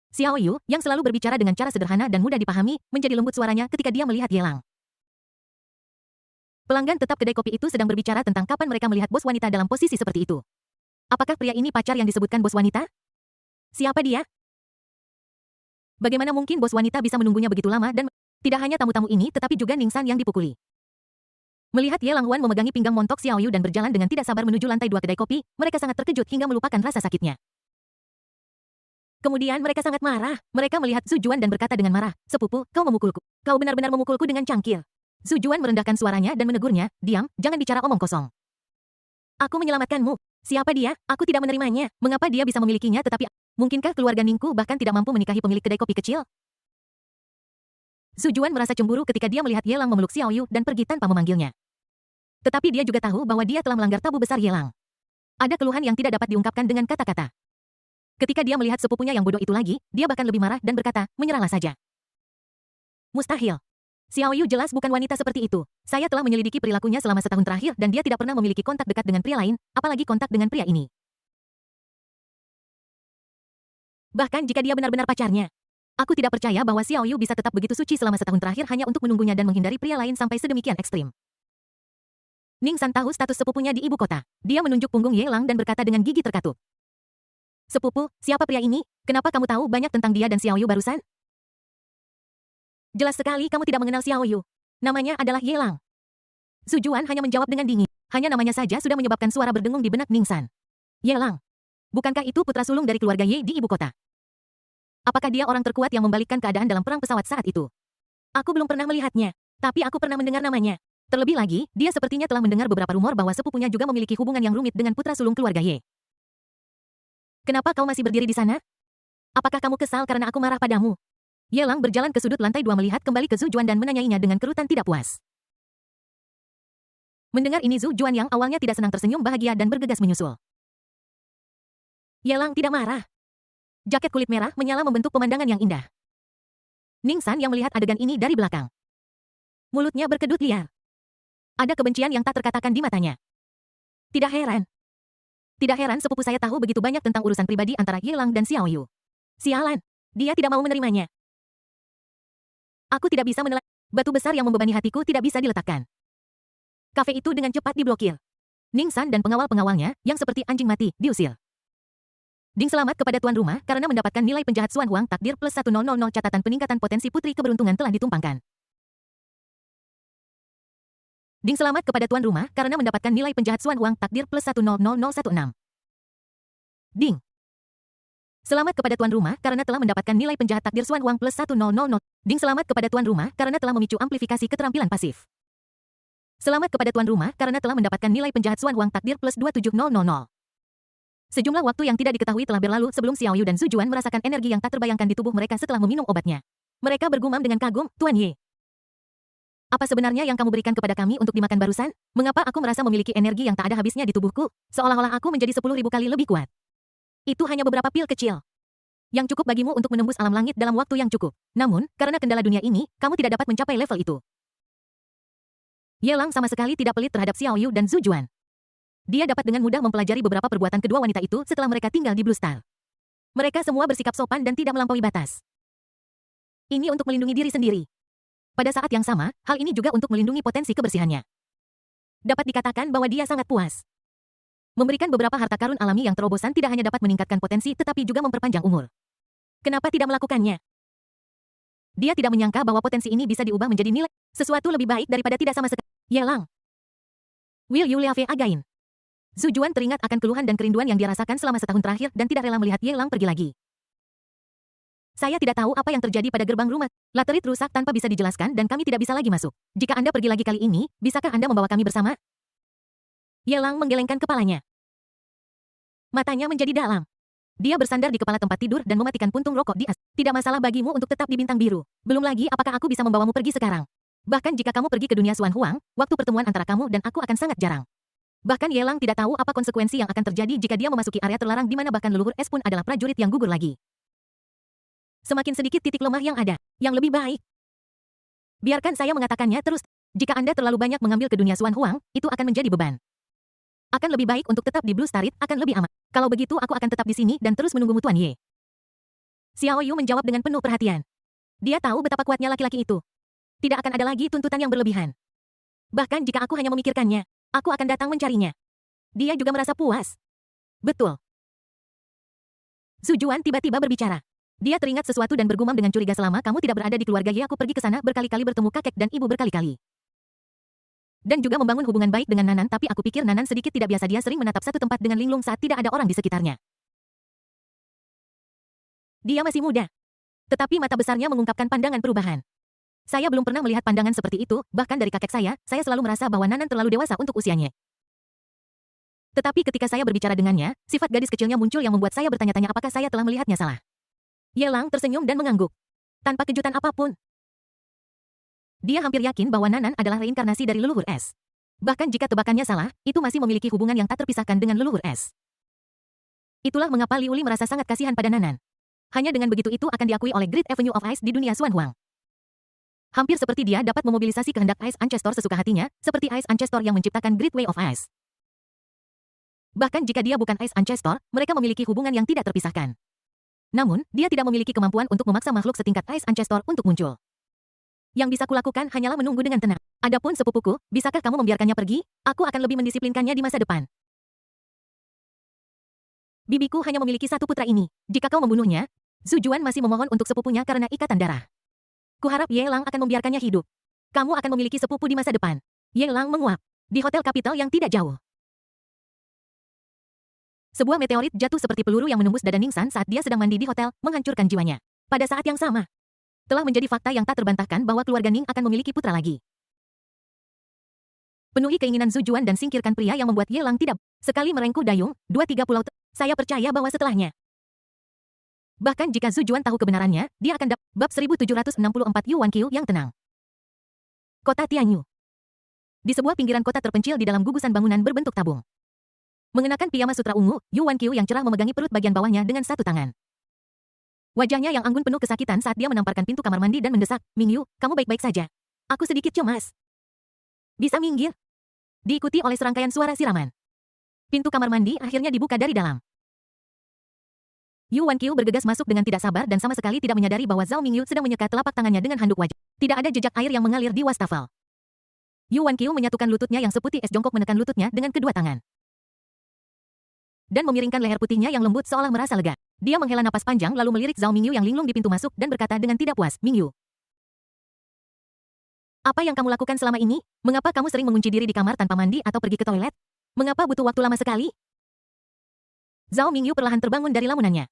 Xiao Yu, yang selalu berbicara dengan cara sederhana dan mudah dipahami, menjadi lembut suaranya ketika dia melihat Ye Lang. Pelanggan tetap kedai kopi itu sedang berbicara tentang kapan mereka melihat bos wanita dalam posisi seperti itu. Apakah pria ini pacar yang disebutkan bos wanita? Siapa dia? Bagaimana mungkin bos wanita bisa menunggunya begitu lama dan tidak hanya tamu-tamu ini tetapi juga Ningsan yang dipukuli. Melihat Ye Lang Huan memegangi pinggang montok Xiao Yu dan berjalan dengan tidak sabar menuju lantai 2 kedai kopi, mereka sangat terkejut hingga melupakan rasa sakitnya. Kemudian mereka sangat marah. Mereka melihat Su Juan dan berkata dengan marah, "Sepupu, kau memukulku. Kau benar-benar memukulku dengan cangkir." Su Juan merendahkan suaranya dan menegurnya, "Diam, jangan bicara omong kosong. Aku menyelamatkanmu. Siapa dia? Aku tidak menerimanya. Mengapa dia bisa memilikinya tetapi mungkinkah keluarga Ningku bahkan tidak mampu menikahi pemilik kedai kopi kecil?" Su Juan merasa cemburu ketika dia melihat Ye Lang memeluk Xiao Yu dan pergi tanpa memanggilnya. Tetapi dia juga tahu bahwa dia telah melanggar tabu besar Ye Lang. Ada keluhan yang tidak dapat diungkapkan dengan kata-kata. Ketika dia melihat sepupunya yang bodoh itu lagi, dia bahkan lebih marah dan berkata, "Menyerahlah saja." Mustahil. Xiao Yu jelas bukan wanita seperti itu. Saya telah menyelidiki perilakunya selama setahun terakhir dan dia tidak pernah memiliki kontak dekat dengan pria lain, apalagi kontak dengan pria ini. Bahkan jika dia benar-benar pacarnya. Aku tidak percaya bahwa Xiao Yu bisa tetap begitu suci selama setahun terakhir hanya untuk menunggunya dan menghindari pria lain sampai sedemikian ekstrim. Ningsan tahu status sepupunya di ibu kota. Dia menunjuk punggung Ye Lang dan berkata dengan gigi terkatup. "Sepupu, siapa pria ini? Kenapa kamu tahu banyak tentang dia dan Xiao Yu barusan?" "Jelas sekali kamu tidak mengenal Xiao Yu. Namanya adalah Ye Lang." Su Juan hanya menjawab dengan dingin. Hanya namanya saja sudah menyebabkan suara berdengung di benak Ningsan. Ye Lang. Bukankah itu putra sulung dari keluarga Ye di ibu kota? Apakah dia orang terkuat yang membalikkan keadaan dalam perang pesawat saat itu? Aku belum pernah melihatnya, tapi aku pernah mendengar namanya. Terlebih lagi, dia sepertinya telah mendengar beberapa rumor bahwa sepupunya juga memiliki hubungan yang rumit dengan putra sulung keluarga Ye. "Kenapa kau masih berdiri di sana? Apakah kamu kesal karena aku marah padamu?" Ye Lang berjalan ke sudut lantai 2 melihat kembali ke Su Juan dan menanyainya dengan kerutan tidak puas. Mendengar ini Su Juan yang awalnya tidak senang tersenyum bahagia dan bergegas menyusul. Ye Lang tidak marah. Jaket kulit merah menyala membentuk pemandangan yang indah. Ningsan yang melihat adegan ini dari belakang. Mulutnya berkedut liar. Ada kebencian yang tak terkatakan di matanya. Tidak heran. Tidak heran sepupu saya tahu begitu banyak tentang urusan pribadi antara Ye Lang dan Xiao Yu. Sialan, dia tidak mau menerimanya. Aku tidak bisa menelak. Batu besar yang membebani hatiku tidak bisa diletakkan. Kafe itu dengan cepat diblokir. Ningsan dan pengawal-pengawalnya, yang seperti anjing mati, diusir. Ding selamat kepada tuan rumah karena mendapatkan nilai penjahat Xuan Huang takdir plus 1000 catatan peningkatan potensi putri keberuntungan telah ditumpangkan. Ding selamat kepada tuan rumah karena mendapatkan nilai penjahat Xuan Huang takdir plus 100016. Ding. Selamat kepada tuan rumah karena telah mendapatkan nilai penjahat takdir Xuan Huang plus 1000. Ding selamat kepada tuan rumah karena telah memicu amplifikasi keterampilan pasif. Selamat kepada tuan rumah karena telah mendapatkan nilai penjahat Xuan Huang takdir plus 27000. Sejumlah waktu yang tidak diketahui telah berlalu sebelum Xiao Yu dan Su Juan merasakan energi yang tak terbayangkan di tubuh mereka setelah meminum obatnya. Mereka bergumam dengan kagum, "Tuan Ye. Apa sebenarnya yang kamu berikan kepada kami untuk dimakan barusan? Mengapa aku merasa memiliki energi yang tak ada habisnya di tubuhku, seolah-olah aku menjadi 10.000 kali lebih kuat? Itu hanya beberapa pil kecil yang cukup bagimu untuk menembus alam langit dalam waktu yang cukup. Namun, karena kendala dunia ini, kamu tidak dapat mencapai level itu." Ye Lang sama sekali tidak pelit terhadap Xiao Yu dan Su Juan. Dia dapat dengan mudah mempelajari beberapa perbuatan kedua wanita itu setelah mereka tinggal di Blue Star. Mereka semua bersikap sopan dan tidak melampaui batas. Ini untuk melindungi diri sendiri. Pada saat yang sama, hal ini juga untuk melindungi potensi kebersihannya. Dapat dikatakan bahwa dia sangat puas. Memberikan beberapa harta karun alami yang terobosan tidak hanya dapat meningkatkan potensi tetapi juga memperpanjang umur. Kenapa tidak melakukannya? Dia tidak menyangka bahwa potensi ini bisa diubah menjadi nilai sesuatu lebih baik daripada tidak sama sekali. Yelang. Will you leave again? Zhu Juan teringat akan keluhan dan kerinduan yang dia rasakan selama setahun terakhir dan tidak rela melihat Yelang pergi lagi. Saya tidak tahu apa yang terjadi pada gerbang rumah. Laterit rusak tanpa bisa dijelaskan dan kami tidak bisa lagi masuk. Jika Anda pergi lagi kali ini, bisakah Anda membawa kami bersama? Yelang menggelengkan kepalanya. Matanya menjadi dalam. Dia bersandar di kepala tempat tidur dan mematikan puntung rokok di atas. Tidak masalah bagimu untuk tetap di bintang biru. Belum lagi apakah aku bisa membawamu pergi sekarang. Bahkan jika kamu pergi ke dunia Xuan Huang, waktu pertemuan antara kamu dan aku akan sangat jarang. Bahkan Yelang tidak tahu apa konsekuensi yang akan terjadi jika dia memasuki area terlarang di mana bahkan leluhur es pun adalah prajurit yang gugur lagi. Semakin sedikit titik lemah yang ada, yang lebih baik. Biarkan saya mengatakannya terus. Jika Anda terlalu banyak mengambil ke dunia Xuan Huang, itu akan menjadi beban. Akan lebih baik untuk tetap di Blue Starit, akan lebih aman. Kalau begitu aku akan tetap di sini dan terus menunggumu Tuan Ye. Xiao Yu menjawab dengan penuh perhatian. Dia tahu betapa kuatnya laki-laki itu. Tidak akan ada lagi tuntutan yang berlebihan. Bahkan jika aku hanya memikirkannya, aku akan datang mencarinya. Dia juga merasa puas. Betul. Zhu Juan tiba-tiba berbicara. Dia teringat sesuatu dan bergumam dengan curiga selama kamu tidak berada di keluarga Ye aku pergi ke sana berkali-kali bertemu kakek dan ibu berkali-kali. Dan juga membangun hubungan baik dengan Nanan tapi aku pikir Nanan sedikit tidak biasa dia sering menatap satu tempat dengan linglung saat tidak ada orang di sekitarnya. Dia masih muda. Tetapi mata besarnya mengungkapkan pandangan perubahan. Saya belum pernah melihat pandangan seperti itu, bahkan dari kakek saya selalu merasa bahwa Nanan terlalu dewasa untuk usianya. Tetapi ketika saya berbicara dengannya, sifat gadis kecilnya muncul yang membuat saya bertanya-tanya apakah saya telah melihatnya salah. Yelang tersenyum dan mengangguk. Tanpa kejutan apapun. Dia hampir yakin bahwa Nanan adalah reinkarnasi dari leluhur es. Bahkan jika tebakannya salah, itu masih memiliki hubungan yang tak terpisahkan dengan leluhur es. Itulah mengapa Liu Li merasa sangat kasihan pada Nanan. Hanya dengan begitu itu akan diakui oleh Great Avenue of Ice di dunia Xuan Huang. Hampir seperti dia dapat memobilisasi kehendak Ice Ancestor sesuka hatinya, seperti Ice Ancestor yang menciptakan Great Way of Ice. Bahkan jika dia bukan Ice Ancestor, mereka memiliki hubungan yang tidak terpisahkan. Namun, dia tidak memiliki kemampuan untuk memaksa makhluk setingkat Ice Ancestor untuk muncul. Yang bisa kulakukan hanyalah menunggu dengan tenang. Adapun sepupuku, bisakah kamu membiarkannya pergi? Aku akan lebih mendisiplinkannya di masa depan. Bibiku hanya memiliki satu putra ini. Jika kau membunuhnya, Zhu Juan masih memohon untuk sepupunya karena ikatan darah. Kuharap Ye Lang akan membiarkannya hidup. Kamu akan memiliki sepupu di masa depan. Ye Lang menguap. Di hotel Capital yang tidak jauh. Sebuah meteorit jatuh seperti peluru yang menembus dada Ningsan saat dia sedang mandi di hotel, menghancurkan jiwanya. Pada saat yang sama, telah menjadi fakta yang tak terbantahkan bahwa keluarga Ning akan memiliki putra lagi. Penuhi keinginan Zhu Juan dan singkirkan pria yang membuat Ye Lang tidak. Sekali merengkuh dayung, 2-3 pulau. Saya percaya bahwa setelahnya. Bahkan jika Zhu Juan tahu kebenarannya, dia akan dapat. Bab 1764 Yuan Qiu yang tenang. Kota Tianyu. Di sebuah pinggiran kota terpencil di dalam gugusan bangunan berbentuk tabung. Mengenakan piyama sutra ungu, Yuan Qiu yang cerah memegangi perut bagian bawahnya dengan satu tangan. Wajahnya yang anggun penuh kesakitan saat dia menamparkan pintu kamar mandi dan mendesak, Mingyu, kamu baik-baik saja. Aku sedikit cemas. Bisa minggir? Diikuti oleh serangkaian suara siraman. Pintu kamar mandi akhirnya dibuka dari dalam. Yuan Qiu bergegas masuk dengan tidak sabar dan sama sekali tidak menyadari bahwa Zhao Mingyu sedang menyekat telapak tangannya dengan handuk wajah. Tidak ada jejak air yang mengalir di wastafel. Yuan Qiu menyatukan lututnya yang seputih es jongkok menekan lututnya dengan kedua tangan. Dan memiringkan leher putihnya yang lembut seolah merasa lega. Dia menghela napas panjang lalu melirik Zhao Mingyu yang linglung di pintu masuk dan berkata dengan tidak puas, Mingyu. Apa yang kamu lakukan selama ini? Mengapa kamu sering mengunci diri di kamar tanpa mandi atau pergi ke toilet? Mengapa butuh waktu lama sekali? Zhao Mingyu perlahan terbangun dari lamunannya.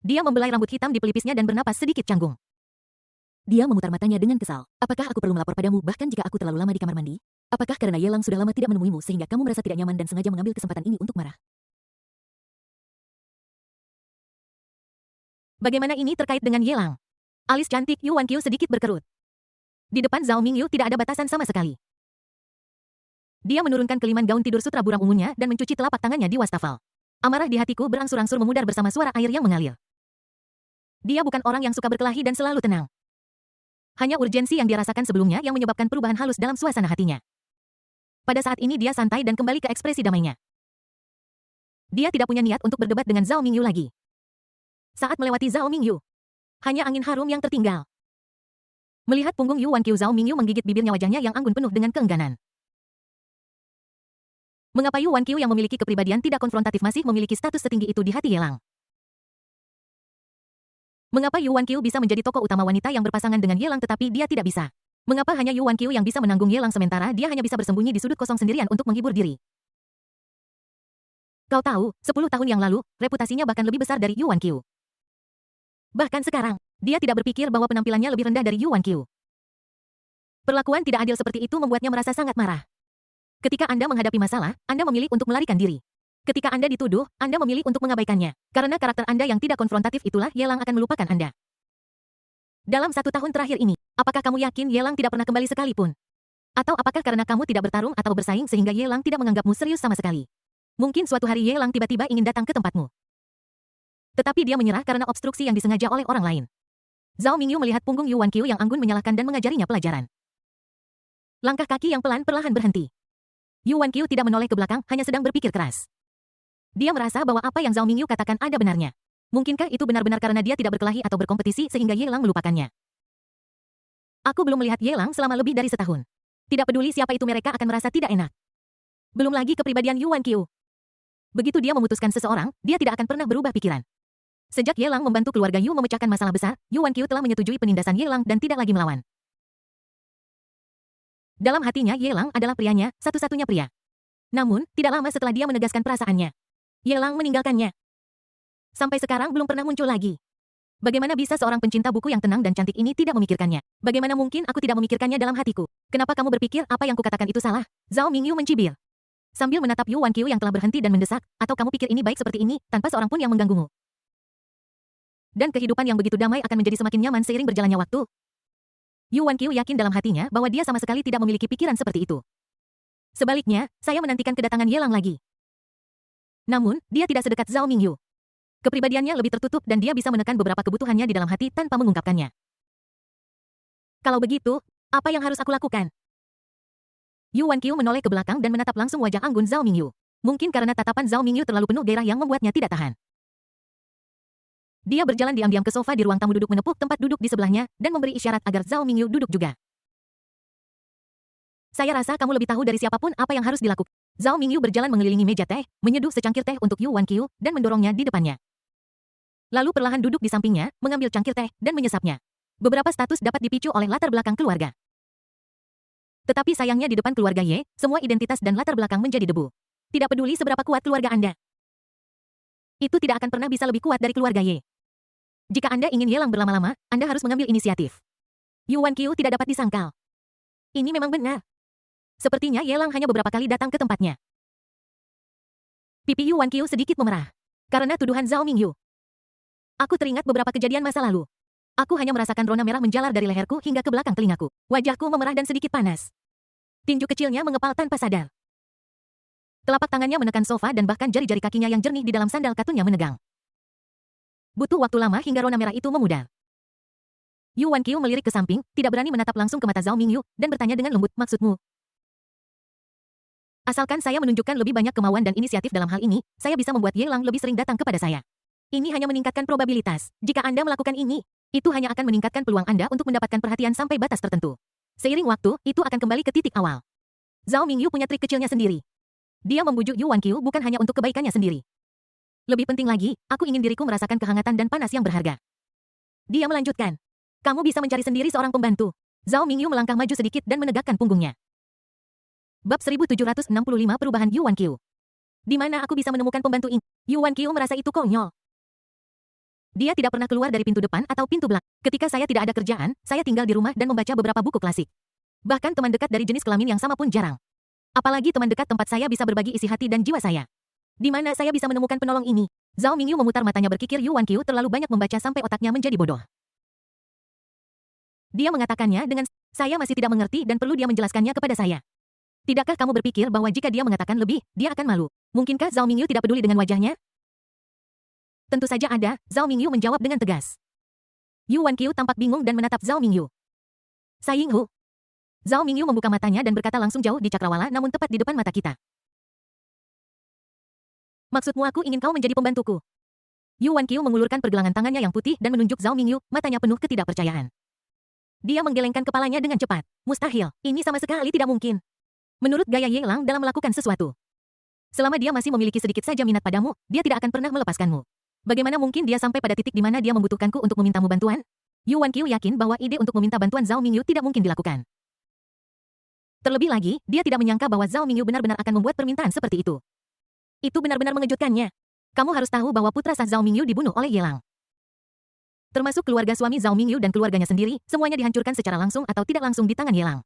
Dia membelai rambut hitam di pelipisnya dan bernapas sedikit canggung. Dia memutar matanya dengan kesal. Apakah aku perlu melapor padamu bahkan jika aku terlalu lama di kamar mandi? Apakah karena Ye Lang sudah lama tidak menemuimu sehingga kamu merasa tidak nyaman dan sengaja mengambil kesempatan ini untuk marah? Bagaimana ini terkait dengan Ye Lang? Alis cantik Yuan Qiu sedikit berkerut. Di depan Zhao Mingyu tidak ada batasan sama sekali. Dia menurunkan keliman gaun tidur sutra buram ungunya dan mencuci telapak tangannya di wastafel. Amarah di hatiku berangsur-angsur memudar bersama suara air yang mengalir. Dia bukan orang yang suka berkelahi dan selalu tenang. Hanya urgensi yang dia rasakan sebelumnya yang menyebabkan perubahan halus dalam suasana hatinya. Pada saat ini dia santai dan kembali ke ekspresi damainya. Dia tidak punya niat untuk berdebat dengan Zhao Mingyu lagi. Saat melewati Zhao Mingyu, hanya angin harum yang tertinggal. Melihat punggung Yuan Qiu, Zhao Mingyu menggigit bibirnya, wajahnya yang anggun penuh dengan keengganan. Mengapa Yu Wanqiu yang memiliki kepribadian tidak konfrontatif masih memiliki status setinggi itu di hati Ye Lang? Mengapa Yu Wanqiu bisa menjadi tokoh utama wanita yang berpasangan dengan Ye Lang tetapi dia tidak bisa? Mengapa hanya Yu Wanqiu yang bisa menanggung Ye Lang sementara dia hanya bisa bersembunyi di sudut kosong sendirian untuk menghibur diri? Kau tahu, 10 tahun yang lalu, reputasinya bahkan lebih besar dari Yu Wanqiu. Bahkan sekarang, dia tidak berpikir bahwa penampilannya lebih rendah dari Yu Wanqiu. Perlakuan tidak adil seperti itu membuatnya merasa sangat marah. Ketika Anda menghadapi masalah, Anda memilih untuk melarikan diri. Ketika Anda dituduh, Anda memilih untuk mengabaikannya. Karena karakter Anda yang tidak konfrontatif itulah Ye Lang akan melupakan Anda. Dalam 1 tahun terakhir ini, apakah kamu yakin Ye Lang tidak pernah kembali sekalipun? Atau apakah karena kamu tidak bertarung atau bersaing sehingga Ye Lang tidak menganggapmu serius sama sekali? Mungkin suatu hari Ye Lang tiba-tiba ingin datang ke tempatmu. Tetapi dia menyerah karena obstruksi yang disengaja oleh orang lain. Zhao Mingyu melihat punggung Yu Wanqiu yang anggun menyalahkan dan mengajarinya pelajaran. Langkah kaki yang pelan perlahan berhenti. Yu Wanqiu tidak menoleh ke belakang, hanya sedang berpikir keras. Dia merasa bahwa apa yang Zhao Mingyu katakan ada benarnya. Mungkinkah itu benar-benar karena dia tidak berkelahi atau berkompetisi sehingga Ye Lang melupakannya? Aku belum melihat Ye Lang selama lebih dari setahun. Tidak peduli siapa itu mereka akan merasa tidak enak. Belum lagi kepribadian Yu Wanqiu. Begitu dia memutuskan seseorang, dia tidak akan pernah berubah pikiran. Sejak Ye Lang membantu keluarga Yu memecahkan masalah besar, Yu Wanqiu telah menyetujui penindasan Ye Lang dan tidak lagi melawan. Dalam hatinya Ye Lang adalah prianya, satu-satunya pria. Namun, tidak lama setelah dia menegaskan perasaannya, Ye Lang meninggalkannya. Sampai sekarang belum pernah muncul lagi. Bagaimana bisa seorang pencinta buku yang tenang dan cantik ini tidak memikirkannya? Bagaimana mungkin aku tidak memikirkannya dalam hatiku? Kenapa kamu berpikir apa yang kukatakan itu salah? Zhao Mingyu mencibir. Sambil menatap Yu Wanqiu yang telah berhenti dan mendesak, atau kamu pikir ini baik seperti ini, tanpa seorang pun yang mengganggumu? Dan kehidupan yang begitu damai akan menjadi semakin nyaman seiring berjalannya waktu. Yu Wanqiu yakin dalam hatinya bahwa dia sama sekali tidak memiliki pikiran seperti itu. Sebaliknya, saya menantikan kedatangan Ye Lang lagi. Namun, dia tidak sedekat Zhao Mingyu. Kepribadiannya lebih tertutup dan dia bisa menekan beberapa kebutuhannya di dalam hati tanpa mengungkapkannya. Kalau begitu, apa yang harus aku lakukan? Yu Wanqiu menoleh ke belakang dan menatap langsung wajah anggun Zhao Mingyu. Mungkin karena tatapan Zhao Mingyu terlalu penuh gairah yang membuatnya tidak tahan. Dia berjalan diam-diam ke sofa di ruang tamu duduk menepuk tempat duduk di sebelahnya, dan memberi isyarat agar Zhao Mingyu duduk juga. Saya rasa kamu lebih tahu dari siapapun apa yang harus dilakukan. Zhao Mingyu berjalan mengelilingi meja teh, menyeduh secangkir teh untuk Yu Wanqiu, dan mendorongnya di depannya. Lalu perlahan duduk di sampingnya, mengambil cangkir teh, dan menyesapnya. Beberapa status dapat dipicu oleh latar belakang keluarga. Tetapi sayangnya di depan keluarga Ye, semua identitas dan latar belakang menjadi debu. Tidak peduli seberapa kuat keluarga Anda. Itu tidak akan pernah bisa lebih kuat dari keluarga Ye. Jika Anda ingin Ye Lang berlama-lama, Anda harus mengambil inisiatif. Yu Wanqiu tidak dapat disangkal. Ini memang benar. Sepertinya Ye Lang hanya beberapa kali datang ke tempatnya. Pipi Yu Wanqiu sedikit memerah. Karena tuduhan Zhao Mingyu. Aku teringat beberapa kejadian masa lalu. Aku hanya merasakan rona merah menjalar dari leherku hingga ke belakang telingaku. Wajahku memerah dan sedikit panas. Tinju kecilnya mengepal tanpa sadar. Telapak tangannya menekan sofa dan bahkan jari-jari kakinya yang jernih di dalam sandal katunnya menegang. Butuh waktu lama hingga rona merah itu memudar. Yu Wanqiu melirik ke samping, tidak berani menatap langsung ke mata Zhao Mingyu, dan bertanya dengan lembut, maksudmu? Asalkan saya menunjukkan lebih banyak kemauan dan inisiatif dalam hal ini, saya bisa membuat Ye Lang lebih sering datang kepada saya. Ini hanya meningkatkan probabilitas. Jika Anda melakukan ini, itu hanya akan meningkatkan peluang Anda untuk mendapatkan perhatian sampai batas tertentu. Seiring waktu, itu akan kembali ke titik awal. Zhao Mingyu punya trik kecilnya sendiri. Dia membujuk Yu Wanqiu bukan hanya untuk kebaikannya sendiri. Lebih penting lagi, aku ingin diriku merasakan kehangatan dan panas yang berharga. Dia melanjutkan. Kamu bisa mencari sendiri seorang pembantu. Zhao Mingyu melangkah maju sedikit dan menegakkan punggungnya. Bab 1765 Perubahan Yu Wanqiu. Di mana aku bisa menemukan pembantu ini? Yu Wanqiu merasa itu konyol. Dia tidak pernah keluar dari pintu depan atau pintu belakang. Ketika saya tidak ada kerjaan, saya tinggal di rumah dan membaca beberapa buku klasik. Bahkan teman dekat dari jenis kelamin yang sama pun jarang. Apalagi teman dekat tempat saya bisa berbagi isi hati dan jiwa saya. Di mana saya bisa menemukan penolong ini? Zhao Mingyu memutar matanya berkikir Yu Wanqiu terlalu banyak membaca sampai otaknya menjadi bodoh. Dia mengatakannya dengan, saya masih tidak mengerti dan perlu dia menjelaskannya kepada saya. Tidakkah kamu berpikir bahwa jika dia mengatakan lebih, dia akan malu? Mungkinkah Zhao Mingyu tidak peduli dengan wajahnya? Tentu saja ada, Zhao Mingyu menjawab dengan tegas. Yu Wanqiu tampak bingung dan menatap Zhao Mingyu. Sayinghu. Zhao Mingyu membuka matanya dan berkata langsung jauh di cakrawala namun tepat di depan mata kita. Maksudmu aku ingin kau menjadi pembantuku? Yu Wanqiu mengulurkan pergelangan tangannya yang putih dan menunjuk Zhao Mingyu, matanya penuh ketidakpercayaan. Dia menggelengkan kepalanya dengan cepat. Mustahil, ini sama sekali tidak mungkin. Menurut gaya Ye Lang dalam melakukan sesuatu. Selama dia masih memiliki sedikit saja minat padamu, dia tidak akan pernah melepaskanmu. Bagaimana mungkin dia sampai pada titik di mana dia membutuhkanku untuk memintamu bantuan? Yu Wanqiu yakin bahwa ide untuk meminta bantuan Zhao Mingyu tidak mungkin dilakukan. Terlebih lagi, dia tidak menyangka bahwa Zhao Mingyu benar-benar akan membuat permintaan seperti itu. Itu benar-benar mengejutkannya. Kamu harus tahu bahwa putra sah Zhao Mingyu dibunuh oleh Ye Lang. Termasuk keluarga suami Zhao Mingyu dan keluarganya sendiri, semuanya dihancurkan secara langsung atau tidak langsung di tangan Ye Lang.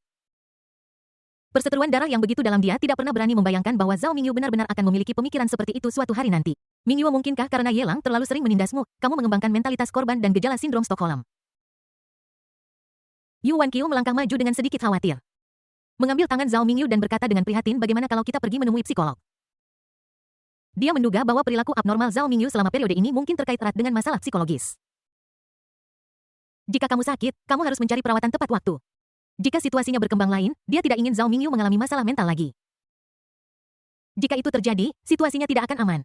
Perseteruan darah yang begitu dalam dia tidak pernah berani membayangkan bahwa Zhao Mingyu benar-benar akan memiliki pemikiran seperti itu suatu hari nanti. Mingyu, mungkinkah karena Ye Lang terlalu sering menindasmu, kamu mengembangkan mentalitas korban dan gejala sindrom Stockholm? Yu Wanqiu melangkah maju dengan sedikit khawatir. Mengambil tangan Zhao Mingyu dan berkata dengan prihatin, bagaimana kalau kita pergi menemui psikolog? Dia menduga bahwa perilaku abnormal Zhao Mingyu selama periode ini mungkin terkait erat dengan masalah psikologis. Jika kamu sakit, kamu harus mencari perawatan tepat waktu. Jika situasinya berkembang lain, dia tidak ingin Zhao Mingyu mengalami masalah mental lagi. Jika itu terjadi, situasinya tidak akan aman.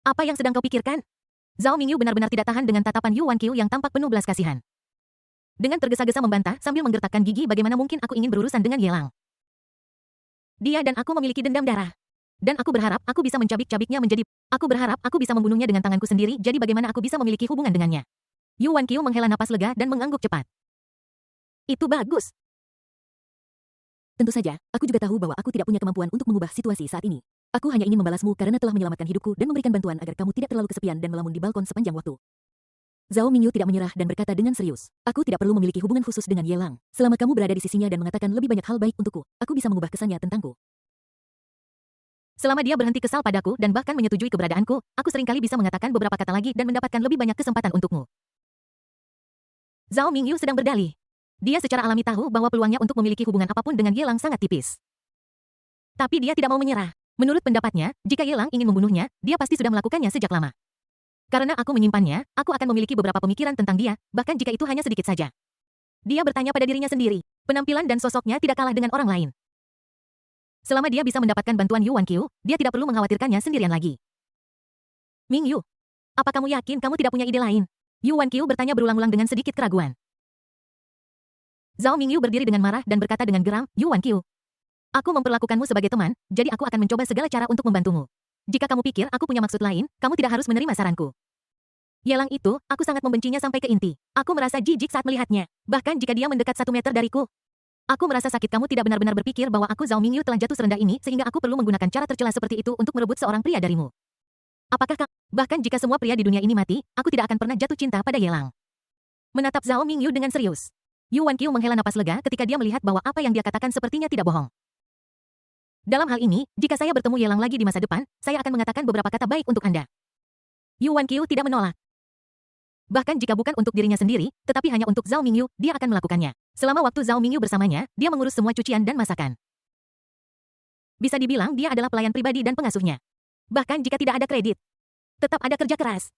Apa yang sedang kau pikirkan? Zhao Mingyu benar-benar tidak tahan dengan tatapan Yu Wanqiu yang tampak penuh belas kasihan. Dengan tergesa-gesa membantah sambil menggertakkan gigi, bagaimana mungkin aku ingin berurusan dengan Ye Lang? Dia dan aku memiliki dendam darah. Dan aku berharap aku bisa mencabik-cabiknya menjadi... Aku berharap aku bisa membunuhnya dengan tanganku sendiri, jadi bagaimana aku bisa memiliki hubungan dengannya? Yu Wanqiu menghela napas lega dan mengangguk cepat. Itu bagus. Tentu saja, aku juga tahu bahwa aku tidak punya kemampuan untuk mengubah situasi saat ini. Aku hanya ingin membalasmu karena telah menyelamatkan hidupku dan memberikan bantuan agar kamu tidak terlalu kesepian dan melamun di balkon sepanjang waktu. Zhao Mingyu tidak menyerah dan berkata dengan serius, aku tidak perlu memiliki hubungan khusus dengan Ye Lang. Selama kamu berada di sisinya dan mengatakan lebih banyak hal baik untukku, aku bisa mengubah kesannya tentangku. Selama dia berhenti kesal padaku dan bahkan menyetujui keberadaanku, aku seringkali bisa mengatakan beberapa kata lagi dan mendapatkan lebih banyak kesempatan untukmu. Zhao Mingyu sedang berdalih. Dia secara alami tahu bahwa peluangnya untuk memiliki hubungan apapun dengan Ye Lang sangat tipis. Tapi dia tidak mau menyerah. Menurut pendapatnya, jika Ye Lang ingin membunuhnya, dia pasti sudah melakukannya sejak lama. Karena aku menyimpannya, aku akan memiliki beberapa pemikiran tentang dia, bahkan jika itu hanya sedikit saja. Dia bertanya pada dirinya sendiri. Penampilan dan sosoknya tidak kalah dengan orang lain. Selama dia bisa mendapatkan bantuan Yu Wanqiu, dia tidak perlu mengkhawatirkannya sendirian lagi. Mingyu, apa kamu yakin kamu tidak punya ide lain? Yu Wanqiu bertanya berulang-ulang dengan sedikit keraguan. Zhao Mingyu berdiri dengan marah dan berkata dengan geram, Yu Wanqiu. Aku memperlakukanmu sebagai teman, jadi aku akan mencoba segala cara untuk membantumu. Jika kamu pikir aku punya maksud lain, kamu tidak harus menerima saranku. Ye Lang itu, aku sangat membencinya sampai ke inti. Aku merasa jijik saat melihatnya. Bahkan jika dia mendekat 1 meter dariku. Aku merasa sakit. Kamu tidak benar-benar berpikir bahwa aku Zhao Mingyu telah jatuh serendah ini sehingga aku perlu menggunakan cara tercela seperti itu untuk merebut seorang pria darimu. Apakah kamu? Bahkan jika semua pria di dunia ini mati, aku tidak akan pernah jatuh cinta pada Ye Lang. Menatap Zhao Mingyu dengan serius. Yu Wanqiu menghela napas lega ketika dia melihat bahwa apa yang dia katakan sepertinya tidak bohong. Dalam hal ini, jika saya bertemu Ye Lang lagi di masa depan, saya akan mengatakan beberapa kata baik untuk Anda. Yu Wanqiu tidak menolak. Bahkan jika bukan untuk dirinya sendiri, tetapi hanya untuk Zhao Mingyu, dia akan melakukannya. Selama waktu Zhao Mingyu bersamanya, dia mengurus semua cucian dan masakan. Bisa dibilang dia adalah pelayan pribadi dan pengasuhnya. Bahkan jika tidak ada kredit, tetap ada kerja keras.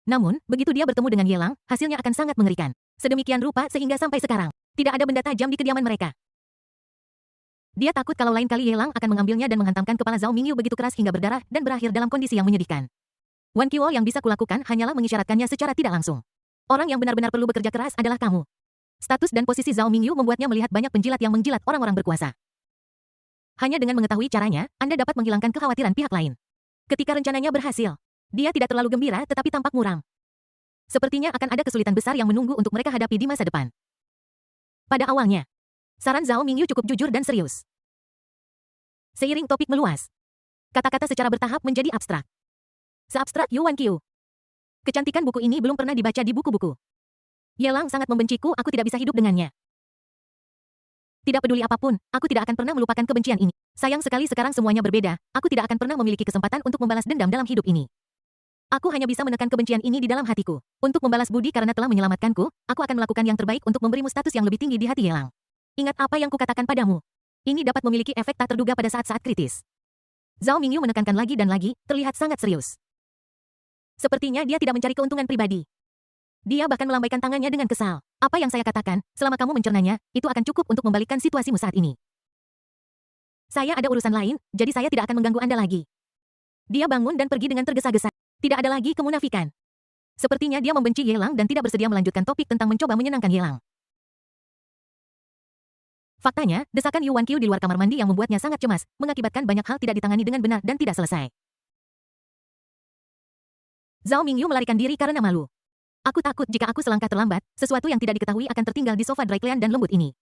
Namun, begitu dia bertemu dengan Ye Lang, hasilnya akan sangat mengerikan. Sedemikian rupa sehingga sampai sekarang, tidak ada benda tajam di kediaman mereka. Dia takut kalau lain kali Ye Lang akan mengambilnya dan menghantamkan kepala Zhao Mingyu begitu keras hingga berdarah dan berakhir dalam kondisi yang menyedihkan. Wan Qiwo yang bisa kulakukan hanyalah mengisyaratkannya secara tidak langsung. Orang yang benar-benar perlu bekerja keras adalah kamu. Status dan posisi Zhao Mingyu membuatnya melihat banyak penjilat yang menjilat orang-orang berkuasa. Hanya dengan mengetahui caranya, Anda dapat menghilangkan kekhawatiran pihak lain. Ketika rencananya berhasil, dia tidak terlalu gembira tetapi tampak muram. Sepertinya akan ada kesulitan besar yang menunggu untuk mereka hadapi di masa depan. Pada awalnya, saran Zhao Mingyu cukup jujur dan serius. Seiring topik meluas, kata-kata secara bertahap menjadi abstrak. Seabstrak Yu Wanqiu. Kecantikan buku ini belum pernah dibaca di buku-buku. Ye Lang sangat membenciku, aku tidak bisa hidup dengannya. Tidak peduli apapun, aku tidak akan pernah melupakan kebencian ini. Sayang sekali sekarang semuanya berbeda, aku tidak akan pernah memiliki kesempatan untuk membalas dendam dalam hidup ini. Aku hanya bisa menekan kebencian ini di dalam hatiku. Untuk membalas budi karena telah menyelamatkanku, aku akan melakukan yang terbaik untuk memberimu status yang lebih tinggi di hati Ye Lang. Ingat apa yang kukatakan padamu. Ini dapat memiliki efek tak terduga pada saat-saat kritis. Zhao Mingyu menekankan lagi dan lagi, terlihat sangat serius. Sepertinya dia tidak mencari keuntungan pribadi. Dia bahkan melambaikan tangannya dengan kesal. Apa yang saya katakan, selama kamu mencernanya, itu akan cukup untuk membalikkan situasimu saat ini. Saya ada urusan lain, jadi saya tidak akan mengganggu Anda lagi. Dia bangun dan pergi dengan tergesa-gesa. Tidak ada lagi kemunafikan. Sepertinya dia membenci Ye Lang dan tidak bersedia melanjutkan topik tentang mencoba menyenangkan Ye Lang. Faktanya, desakan Yuan Qiu di luar kamar mandi yang membuatnya sangat cemas, mengakibatkan banyak hal tidak ditangani dengan benar dan tidak selesai. Zhao Mingyu melarikan diri karena malu. Aku takut jika aku selangkah terlambat, sesuatu yang tidak diketahui akan tertinggal di sofa dry clean dan lembut ini.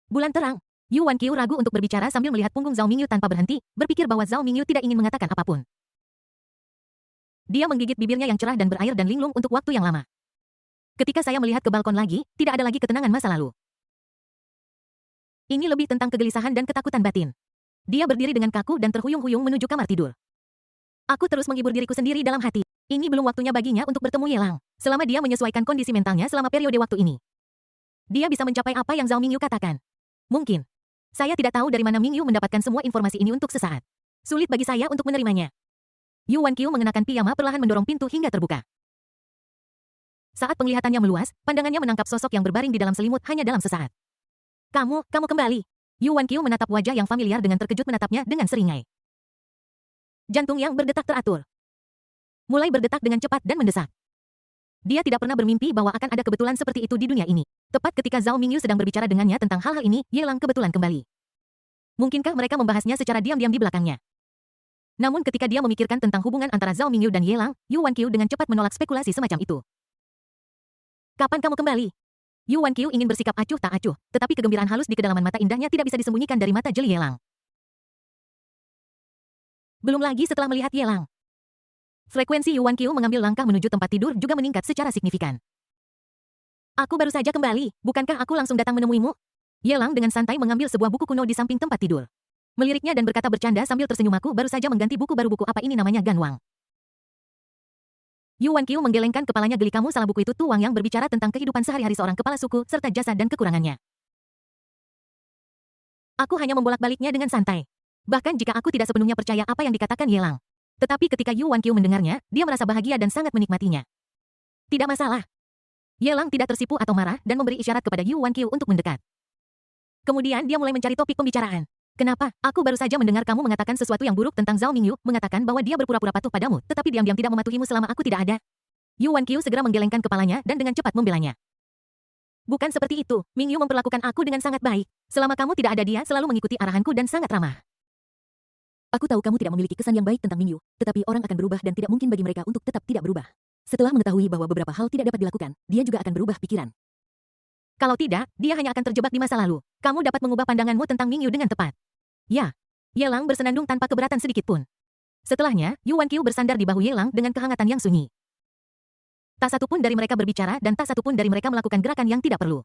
Bulan terang. Yuan Qiu ragu untuk berbicara sambil melihat punggung Zhao Mingyu tanpa berhenti, berpikir bahwa Zhao Mingyu tidak ingin mengatakan apapun. Dia menggigit bibirnya yang cerah dan berair dan linglung untuk waktu yang lama. Ketika saya melihat ke balkon lagi, tidak ada lagi ketenangan masa lalu. Ini lebih tentang kegelisahan dan ketakutan batin. Dia berdiri dengan kaku dan terhuyung-huyung menuju kamar tidur. Aku terus menghibur diriku sendiri dalam hati. Ini belum waktunya baginya untuk bertemu Yelang. Selama dia menyesuaikan kondisi mentalnya selama periode waktu ini, dia bisa mencapai apa yang Zhao Mingyu katakan. Mungkin. Saya tidak tahu dari mana Mingyu mendapatkan semua informasi ini untuk sesaat. Sulit bagi saya untuk menerimanya. Yuan Qiu mengenakan piyama perlahan mendorong pintu hingga terbuka. Saat penglihatannya meluas, pandangannya menangkap sosok yang berbaring di dalam selimut hanya dalam sesaat. Kamu kembali. Yuan Qiu menatap wajah yang familiar dengan terkejut menatapnya dengan seringai. Jantung yang berdetak teratur. Mulai berdetak dengan cepat dan mendesak. Dia tidak pernah bermimpi bahwa akan ada kebetulan seperti itu di dunia ini. Tepat ketika Zhao Mingyu sedang berbicara dengannya tentang hal-hal ini, Yelang kebetulan kembali. Mungkinkah mereka membahasnya secara diam-diam di belakangnya? Namun ketika dia memikirkan tentang hubungan antara Zhao Mingyu dan Yelang, Yuan Qiu dengan cepat menolak spekulasi semacam itu. Kapan kamu kembali? Yuan Qiu ingin bersikap acuh tak acuh, tetapi kegembiraan halus di kedalaman mata indahnya tidak bisa disembunyikan dari mata jeli Yelang. Belum lagi setelah melihat Yelang. Frekuensi Yuan Qiu mengambil langkah menuju tempat tidur juga meningkat secara signifikan. Aku baru saja kembali, bukankah aku langsung datang menemuimu? Yelang dengan santai mengambil sebuah buku kuno di samping tempat tidur. Meliriknya dan berkata bercanda sambil tersenyum, aku baru saja mengganti buku baru. Buku apa ini namanya Ganwang? Yuan Qiu menggelengkan kepalanya, geli, kamu salah, buku itu Tuang yang berbicara tentang kehidupan sehari-hari seorang kepala suku serta jasa dan kekurangannya. Aku hanya membolak-baliknya dengan santai. Bahkan jika aku tidak sepenuhnya percaya apa yang dikatakan Yelang. Tetapi ketika Yuan Qiu mendengarnya, dia merasa bahagia dan sangat menikmatinya. Tidak masalah. Yelang tidak tersipu atau marah dan memberi isyarat kepada Yuan Qiu untuk mendekat. Kemudian dia mulai mencari topik pembicaraan. Kenapa? Aku baru saja mendengar kamu mengatakan sesuatu yang buruk tentang Zhao Mingyu, mengatakan bahwa dia berpura-pura patuh padamu, tetapi diam-diam tidak mematuhimu selama aku tidak ada. Yuan Qiu segera menggelengkan kepalanya dan dengan cepat membelanya. Bukan seperti itu, Mingyu memperlakukan aku dengan sangat baik. Selama kamu tidak ada, dia selalu mengikuti arahanku dan sangat ramah. Aku tahu kamu tidak memiliki kesan yang baik tentang Mingyu, tetapi orang akan berubah dan tidak mungkin bagi mereka untuk tetap tidak berubah. Setelah mengetahui bahwa beberapa hal tidak dapat dilakukan, dia juga akan berubah pikiran. Kalau tidak, dia hanya akan terjebak di masa lalu. Kamu dapat mengubah pandanganmu tentang Mingyu dengan tepat. Ya. Yelang bersenandung tanpa keberatan sedikit pun. Setelahnya, Yuan Qiu bersandar di bahu Yelang dengan kehangatan yang sunyi. Tak satu pun dari mereka berbicara dan tak satu pun dari mereka melakukan gerakan yang tidak perlu.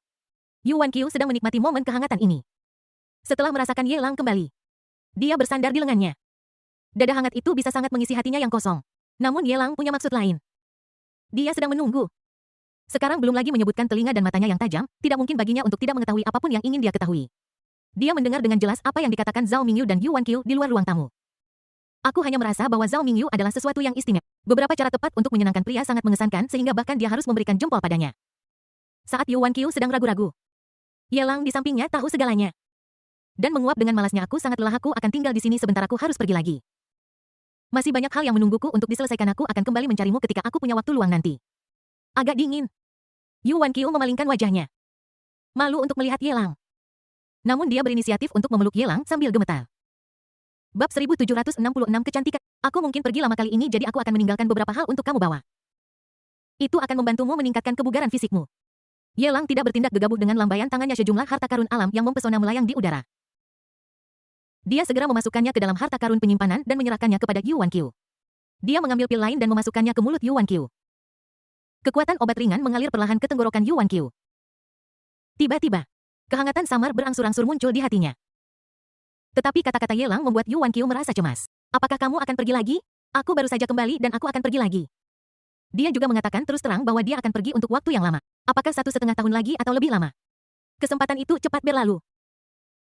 Yuan Qiu sedang menikmati momen kehangatan ini. Setelah merasakan Yelang kembali, dia bersandar di lengannya. Dada hangat itu bisa sangat mengisi hatinya yang kosong. Namun Yelang punya maksud lain. Dia sedang menunggu. Sekarang belum lagi menyebutkan telinga dan matanya yang tajam, tidak mungkin baginya untuk tidak mengetahui apapun yang ingin dia ketahui. Dia mendengar dengan jelas apa yang dikatakan Zhao Mingyu dan Yuan Qiu di luar ruang tamu. Aku hanya merasa bahwa Zhao Mingyu adalah sesuatu yang istimewa. Beberapa cara tepat untuk menyenangkan pria sangat mengesankan sehingga bahkan dia harus memberikan jempol padanya. Saat Yuan Qiu sedang ragu-ragu, Yelang di sampingnya tahu segalanya. Dan menguap dengan malasnya, aku sangat lelah, aku akan tinggal di sini sebentar, aku harus pergi lagi. Masih banyak hal yang menungguku untuk diselesaikan, aku akan kembali mencarimu ketika aku punya waktu luang nanti. Agak dingin. Yuan Qiu memalingkan wajahnya. Malu untuk melihat Yelang. Namun dia berinisiatif untuk memeluk Yelang sambil gemetar. Bab 1766 kecantikan. Aku mungkin pergi lama kali ini, jadi aku akan meninggalkan beberapa hal untuk kamu bawa. Itu akan membantumu meningkatkan kebugaran fisikmu. Yelang tidak bertindak gegabah dengan lambaian tangannya, sejumlah harta karun alam yang mempesona melayang di udara. Dia segera memasukkannya ke dalam harta karun penyimpanan dan menyerahkannya kepada Yuan Qiu. Dia mengambil pil lain dan memasukkannya ke mulut Yuan Qiu. Kekuatan obat ringan mengalir perlahan ke tenggorokan Yuan Qiu. Tiba-tiba, kehangatan samar berangsur-angsur muncul di hatinya. Tetapi kata-kata Yelang membuat Yuan Qiu merasa cemas. Apakah kamu akan pergi lagi? Aku baru saja kembali dan aku akan pergi lagi. Dia juga mengatakan terus terang bahwa dia akan pergi untuk waktu yang lama. Apakah 1,5 tahun lagi atau lebih lama? Kesempatan itu cepat berlalu.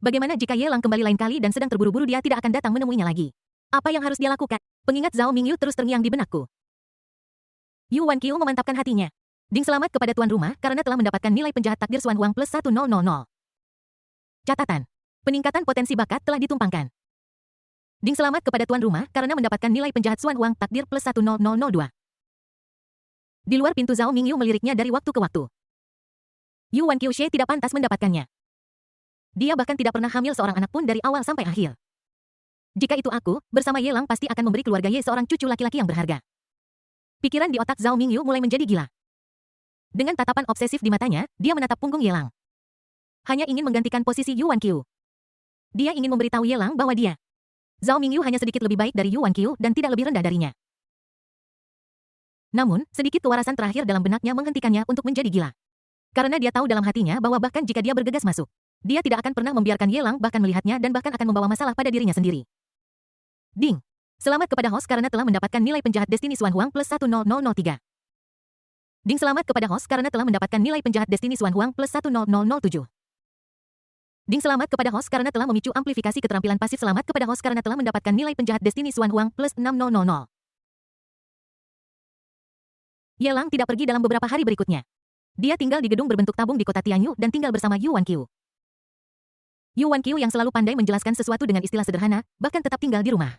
Bagaimana jika Yelang kembali lain kali dan sedang terburu-buru, dia tidak akan datang menemuinya lagi? Apa yang harus dia lakukan? Pengingat Zhao Mingyu terus terngiang di benakku. Yuan Qiu memantapkan hatinya. Ding, selamat kepada tuan rumah karena telah mendapatkan nilai penjahat takdir Xuan Huang plus 1000. Catatan. Peningkatan potensi bakat telah ditumpangkan. Ding, selamat kepada tuan rumah karena mendapatkan nilai penjahat Xuan Huang takdir plus 1002. Di luar pintu, Zhao Mingyu meliriknya dari waktu ke waktu. Yuan Qiu tidak pantas mendapatkannya. Dia bahkan tidak pernah hamil seorang anak pun dari awal sampai akhir. Jika itu aku, bersama Ye Lang pasti akan memberi keluarga Ye seorang cucu laki-laki yang berharga. Pikiran di otak Zhao Mingyu mulai menjadi gila. Dengan tatapan obsesif di matanya, dia menatap punggung Ye Lang. Hanya ingin menggantikan posisi Yuan Qiu. Dia ingin memberitahu Ye Lang bahwa dia, Zhao Mingyu hanya sedikit lebih baik dari Yuan Qiu dan tidak lebih rendah darinya. Namun, sedikit kewarasan terakhir dalam benaknya menghentikannya untuk menjadi gila. Karena dia tahu dalam hatinya bahwa bahkan jika dia bergegas masuk, dia tidak akan pernah membiarkan Ye Lang bahkan melihatnya dan bahkan akan membawa masalah pada dirinya sendiri. Ding! Selamat kepada host karena telah mendapatkan nilai penjahat Destiny Xuan Huang plus 10003. Ding, selamat kepada host karena telah mendapatkan nilai penjahat Destiny Xuan Huang plus 10007. Ding, selamat kepada host karena telah memicu amplifikasi keterampilan pasif. Selamat kepada host karena telah mendapatkan nilai penjahat Destiny Xuan Huang plus 6000. Ye Lang tidak pergi dalam beberapa hari berikutnya. Dia tinggal di gedung berbentuk tabung di kota Tianyu dan tinggal bersama Yuan Qiu. Yuan Qiu yang selalu pandai menjelaskan sesuatu dengan istilah sederhana, bahkan tetap tinggal di rumah.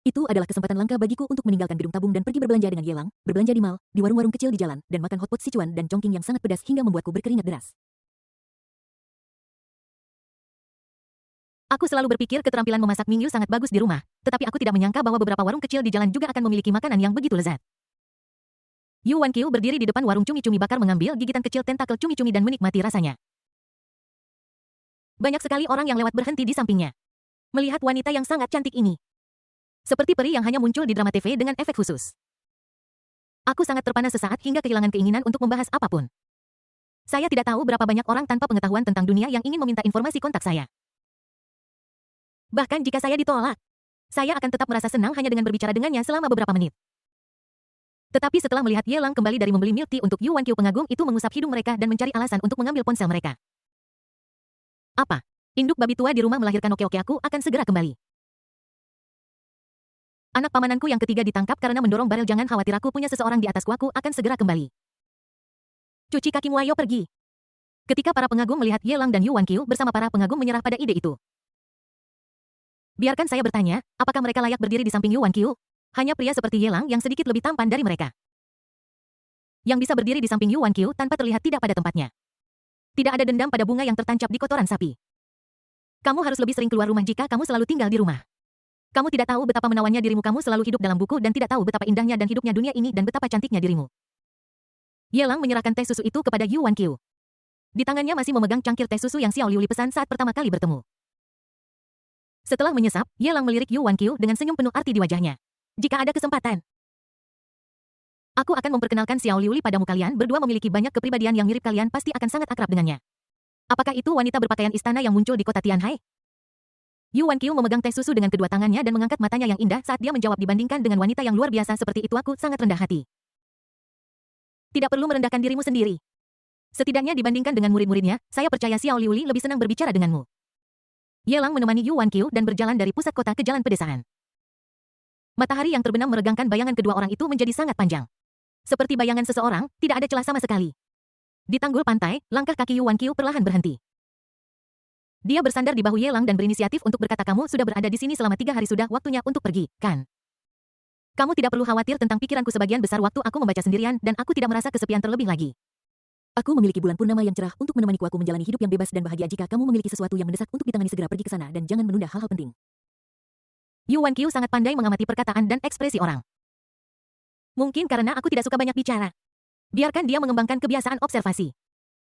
Itu adalah kesempatan langka bagiku untuk meninggalkan gedung tabung dan pergi berbelanja dengan Ye Lang, berbelanja di mall, di warung-warung kecil di jalan, dan makan hotpot Sichuan dan Chongqing yang sangat pedas hingga membuatku berkeringat deras. Aku selalu berpikir keterampilan memasak Mingyu sangat bagus di rumah, tetapi aku tidak menyangka bahwa beberapa warung kecil di jalan juga akan memiliki makanan yang begitu lezat. Yuan Qiu berdiri di depan warung cumi-cumi bakar mengambil gigitan kecil tentakel cumi-cumi dan menikmati rasanya. Banyak sekali orang yang lewat berhenti di sampingnya. Melihat wanita yang sangat cantik ini. Seperti peri yang hanya muncul di drama TV dengan efek khusus. Aku sangat terpana sesaat hingga kehilangan keinginan untuk membahas apapun. Saya tidak tahu berapa banyak orang tanpa pengetahuan tentang dunia yang ingin meminta informasi kontak saya. Bahkan jika saya ditolak, saya akan tetap merasa senang hanya dengan berbicara dengannya selama beberapa menit. Tetapi setelah melihat Ye Lang kembali dari membeli milk tea untuk Yuan Qiu, pengagum itu mengusap hidung mereka dan mencari alasan untuk mengambil ponsel mereka. Apa? Induk babi tua di rumah melahirkan. Oke, aku akan segera kembali. Anak pamananku yang ketiga ditangkap karena mendorong barel. Jangan khawatir, aku punya seseorang di atasku. Aku akan segera kembali. Cuci kakimu, ayo pergi. Ketika para pengagum melihat Ye Lang dan Yuan Qiu bersama, para pengagum menyerah pada ide itu. Biarkan saya bertanya, apakah mereka layak berdiri di samping Yuan Qiu? Hanya pria seperti Ye Lang yang sedikit lebih tampan dari mereka, yang bisa berdiri di samping Yuan Qiu tanpa terlihat tidak pada tempatnya. Tidak ada dendam pada bunga yang tertancap di kotoran sapi. Kamu harus lebih sering keluar rumah jika kamu selalu tinggal di rumah. Kamu tidak tahu betapa menawannya dirimu. Kamu selalu hidup dalam buku dan tidak tahu betapa indahnya dan hidupnya dunia ini dan betapa cantiknya dirimu. Ye Lang menyerahkan teh susu itu kepada Yuan Qiu. Di tangannya masih memegang cangkir teh susu yang Xiao Liuli pesan saat pertama kali bertemu. Setelah menyesap, Ye Lang melirik Yuan Qiu dengan senyum penuh arti di wajahnya. Jika ada kesempatan, aku akan memperkenalkan Xiao Liuli padamu. Kalian berdua memiliki banyak kepribadian yang mirip. Kalian pasti akan sangat akrab dengannya. Apakah itu wanita berpakaian istana yang muncul di kota Tianhai? Yuan Qiu memegang teh susu dengan kedua tangannya dan mengangkat matanya yang indah saat dia menjawab. Dibandingkan dengan wanita yang luar biasa seperti itu, aku sangat rendah hati. Tidak perlu merendahkan dirimu sendiri. Setidaknya dibandingkan dengan murid-muridnya, saya percaya Xiao Liuli lebih senang berbicara denganmu. Ye Lang menemani Yuan Qiu dan berjalan dari pusat kota ke jalan pedesaan. Matahari yang terbenam meregangkan bayangan kedua orang itu menjadi sangat panjang. Seperti bayangan seseorang, tidak ada celah sama sekali. Di tanggul pantai, langkah kaki Yuan Qiu perlahan berhenti. Dia bersandar di bahu Ye Lang dan berinisiatif untuk berkata, kamu sudah berada di sini selama 3 hari, sudah waktunya untuk pergi, kan? Kamu tidak perlu khawatir tentang pikiranku. Sebagian besar waktu aku membaca sendirian dan aku tidak merasa kesepian terlebih lagi. Aku memiliki bulan purnama yang cerah untuk menemaniku. Aku menjalani hidup yang bebas dan bahagia. Jika kamu memiliki sesuatu yang mendesak untuk ditangani, segera pergi ke sana dan jangan menunda hal-hal penting. Yuan Qiu sangat pandai mengamati perkataan dan ekspresi orang. Mungkin karena aku tidak suka banyak bicara. Biarkan dia mengembangkan kebiasaan observasi.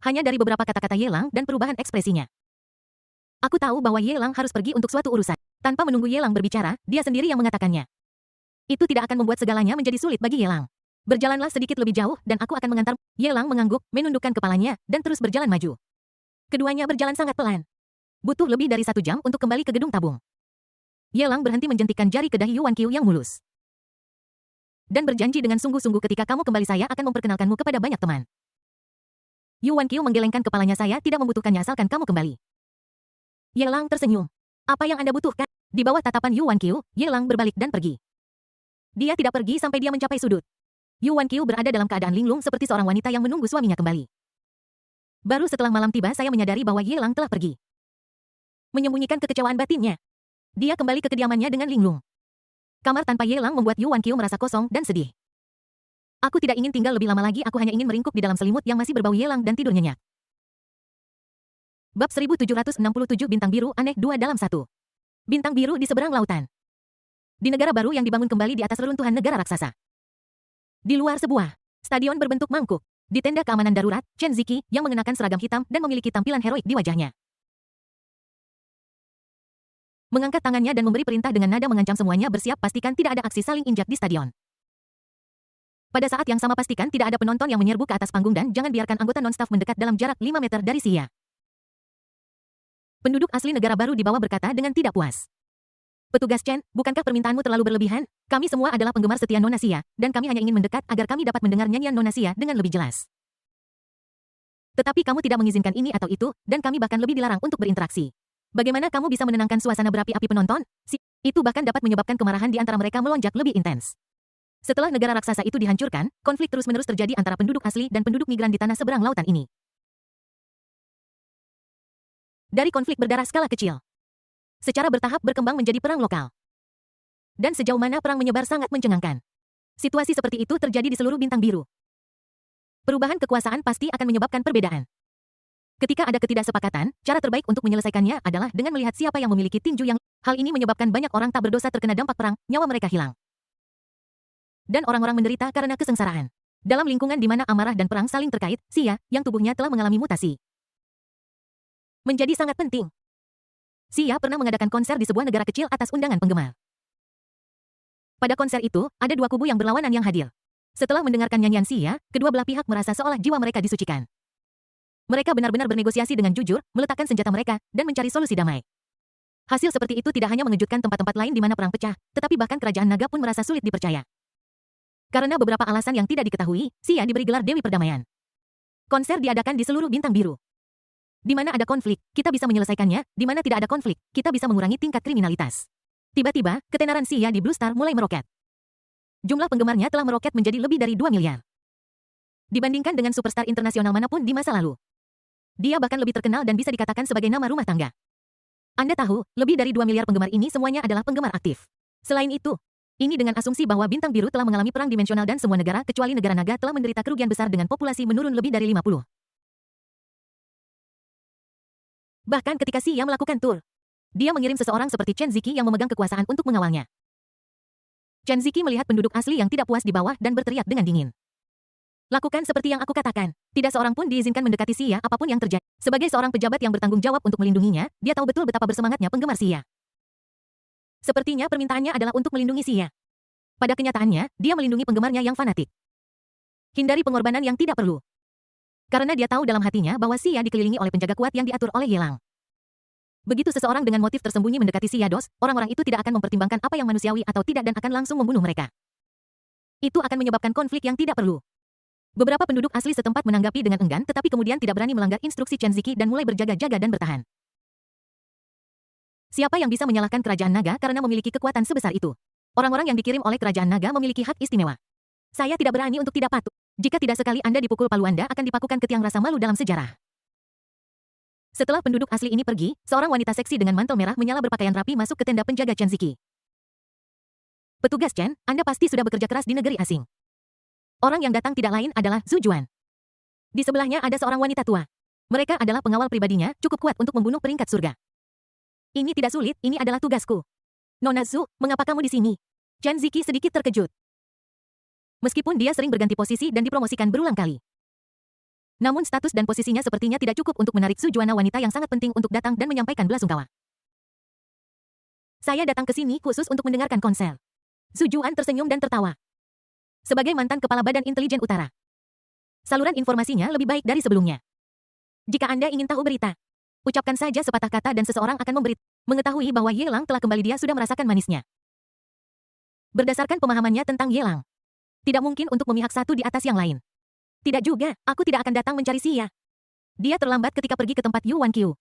Hanya dari beberapa kata-kata Ye Lang dan perubahan ekspresinya. Aku tahu bahwa Ye Lang harus pergi untuk suatu urusan. Tanpa menunggu Ye Lang berbicara, dia sendiri yang mengatakannya. Itu tidak akan membuat segalanya menjadi sulit bagi Ye Lang. Berjalanlah sedikit lebih jauh dan aku akan mengantar. Ye Lang mengangguk, menundukkan kepalanya, dan terus berjalan maju. Keduanya berjalan sangat pelan. Butuh lebih dari 1 jam untuk kembali ke gedung tabung. Ye Lang berhenti menjentikkan jari ke dahi Yuan Qiu yang mulus. Dan berjanji dengan sungguh-sungguh, ketika kamu kembali saya akan memperkenalkanmu kepada banyak teman. Yuan Qiu menggelengkan kepalanya. Saya tidak membutuhkannya asalkan kamu kembali. Ye Lang tersenyum. Apa yang Anda butuhkan? Di bawah tatapan Yuan Qiu, Ye Lang berbalik dan pergi. Dia tidak pergi sampai dia mencapai sudut. Yuan Qiu berada dalam keadaan linglung seperti seorang wanita yang menunggu suaminya kembali. Baru setelah malam tiba saya menyadari bahwa Ye Lang telah pergi. Menyembunyikan kekecewaan batinnya, dia kembali ke kediamannya dengan linglung. Kamar tanpa Ye Lang membuat Yuan Qiu merasa kosong dan sedih. Aku tidak ingin tinggal lebih lama lagi. Aku hanya ingin meringkuk di dalam selimut yang masih berbau Ye Lang dan tidur nyenyak. Bab 1767 Bintang Biru Aneh 2 dalam 1. Bintang biru di seberang lautan. Di negara baru yang dibangun kembali di atas reruntuhan negara raksasa. Di luar sebuah stadion berbentuk mangkuk. Di tenda keamanan darurat, Chen Ziki yang mengenakan seragam hitam dan memiliki tampilan heroik di wajahnya, mengangkat tangannya dan memberi perintah dengan nada mengancam semuanya bersiap pastikan tidak ada aksi saling injak di stadion. Pada saat yang sama pastikan tidak ada penonton yang menyerbu ke atas panggung dan jangan biarkan anggota non-staff mendekat dalam jarak 5 meter dari Xia. Penduduk asli negara baru di bawah berkata dengan tidak puas. Petugas Chen, bukankah permintaanmu terlalu berlebihan? Kami semua adalah penggemar setia Nona Xia, dan kami hanya ingin mendekat agar kami dapat mendengar nyanyian Nona Xia dengan lebih jelas. Tetapi kamu tidak mengizinkan ini atau itu, dan kami bahkan lebih dilarang untuk berinteraksi. Bagaimana kamu bisa menenangkan suasana berapi-api penonton? Itu bahkan dapat menyebabkan kemarahan di antara mereka melonjak lebih intens. Setelah negara raksasa itu dihancurkan, konflik terus-menerus terjadi antara penduduk asli dan penduduk migran di tanah seberang lautan ini. Dari konflik berdarah skala kecil, secara bertahap berkembang menjadi perang lokal. Dan sejauh mana perang menyebar sangat mencengangkan. Situasi seperti itu terjadi di seluruh bintang biru. Perubahan kekuasaan pasti akan menyebabkan perbedaan. Ketika ada ketidaksepakatan, cara terbaik untuk menyelesaikannya adalah dengan melihat siapa yang memiliki tinju yang... Hal ini menyebabkan banyak orang tak berdosa terkena dampak perang, nyawa mereka hilang. Dan orang-orang menderita karena kesengsaraan. Dalam lingkungan di mana amarah dan perang saling terkait, Xia, yang tubuhnya telah mengalami mutasi, menjadi sangat penting. Xia pernah mengadakan konser di sebuah negara kecil atas undangan penggemar. Pada konser itu, ada dua kubu yang berlawanan yang hadir. Setelah mendengarkan nyanyian Xia, kedua belah pihak merasa seolah jiwa mereka disucikan. Mereka benar-benar bernegosiasi dengan jujur, meletakkan senjata mereka, dan mencari solusi damai. Hasil seperti itu tidak hanya mengejutkan tempat-tempat lain di mana perang pecah, tetapi bahkan kerajaan naga pun merasa sulit dipercaya. Karena beberapa alasan yang tidak diketahui, Xia diberi gelar Dewi Perdamaian. Konser diadakan di seluruh bintang biru. Di mana ada konflik, kita bisa menyelesaikannya, di mana tidak ada konflik, kita bisa mengurangi tingkat kriminalitas. Tiba-tiba, ketenaran Xia di Blue Star mulai meroket. Jumlah penggemarnya telah meroket menjadi lebih dari 2 miliar. Dibandingkan dengan superstar internasional manapun di masa lalu. Dia bahkan lebih terkenal dan bisa dikatakan sebagai nama rumah tangga. Anda tahu, lebih dari 2 miliar penggemar ini semuanya adalah penggemar aktif. Selain itu, ini dengan asumsi bahwa bintang biru telah mengalami perang dimensional dan semua negara kecuali negara naga telah menderita kerugian besar dengan populasi menurun lebih dari 50. Bahkan ketika Xia melakukan tur, dia mengirim seseorang seperti Chen Ziki yang memegang kekuasaan untuk mengawalnya. Chen Ziki melihat penduduk asli yang tidak puas di bawah dan berteriak dengan dingin. Lakukan seperti yang aku katakan. Tidak seorang pun diizinkan mendekati Xia apapun yang terjadi. Sebagai seorang pejabat yang bertanggung jawab untuk melindunginya, dia tahu betul betapa bersemangatnya penggemar Xia. Sepertinya permintaannya adalah untuk melindungi Xia. Pada kenyataannya, dia melindungi penggemarnya yang fanatik. Hindari pengorbanan yang tidak perlu. Karena dia tahu dalam hatinya bahwa Xia dikelilingi oleh penjaga kuat yang diatur oleh Yelang. Begitu seseorang dengan motif tersembunyi mendekati Xia Dos, orang-orang itu tidak akan mempertimbangkan apa yang manusiawi atau tidak dan akan langsung membunuh mereka. Itu akan menyebabkan konflik yang tidak perlu. Beberapa penduduk asli setempat menanggapi dengan enggan tetapi kemudian tidak berani melanggar instruksi Chen Ziki dan mulai berjaga-jaga dan bertahan. Siapa yang bisa menyalahkan kerajaan naga karena memiliki kekuatan sebesar itu? Orang-orang yang dikirim oleh kerajaan naga memiliki hak istimewa. Saya tidak berani untuk tidak patuh. Jika tidak sekali Anda dipukul palu Anda akan dipakukan ke tiang rasa malu dalam sejarah. Setelah penduduk asli ini pergi, seorang wanita seksi dengan mantel merah menyala berpakaian rapi masuk ke tenda penjaga Chen Ziki. Petugas Chen, Anda pasti sudah bekerja keras di negeri asing. Orang yang datang tidak lain adalah Zhu Juan. Di sebelahnya ada seorang wanita tua. Mereka adalah pengawal pribadinya, cukup kuat untuk membunuh peringkat surga. Ini tidak sulit, ini adalah tugasku. Nona Zhu, mengapa kamu di sini? Chen Ziki sedikit terkejut. Meskipun dia sering berganti posisi dan dipromosikan berulang kali. Namun status dan posisinya sepertinya tidak cukup untuk menarik Zhu Juana wanita yang sangat penting untuk datang dan menyampaikan belasungkawa. Saya datang ke sini khusus untuk mendengarkan konser. Zhu Juan tersenyum dan tertawa. Sebagai mantan Kepala Badan Intelijen Utara, saluran informasinya lebih baik dari sebelumnya. Jika Anda ingin tahu berita, ucapkan saja sepatah kata dan seseorang akan memberi. Mengetahui bahwa Yelang telah kembali dia sudah merasakan manisnya. Berdasarkan pemahamannya tentang Yelang, tidak mungkin untuk memihak satu di atas yang lain. Tidak juga, aku tidak akan datang mencari Xia. Dia terlambat ketika pergi ke tempat Yuan Qiu.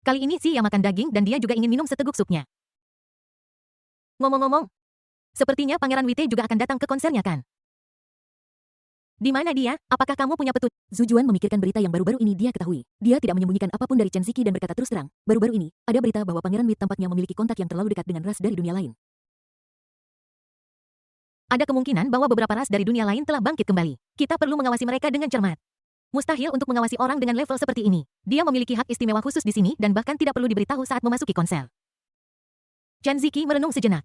Kali ini Xia makan daging dan dia juga ingin minum seteguk supnya. Ngomong-ngomong, sepertinya Pangeran Wite juga akan datang ke konsernya kan? Di mana dia? Apakah kamu punya petunjuk? Zhu Juan memikirkan berita yang baru-baru ini dia ketahui. Dia tidak menyembunyikan apapun dari Chen Ziki dan berkata terus terang, baru-baru ini, ada berita bahwa Pangeran Wit tampaknya memiliki kontak yang terlalu dekat dengan ras dari dunia lain. Ada kemungkinan bahwa beberapa ras dari dunia lain telah bangkit kembali. Kita perlu mengawasi mereka dengan cermat. Mustahil untuk mengawasi orang dengan level seperti ini. Dia memiliki hak istimewa khusus di sini dan bahkan tidak perlu diberitahu saat memasuki konser. Chen Ziqi merenung sejenak.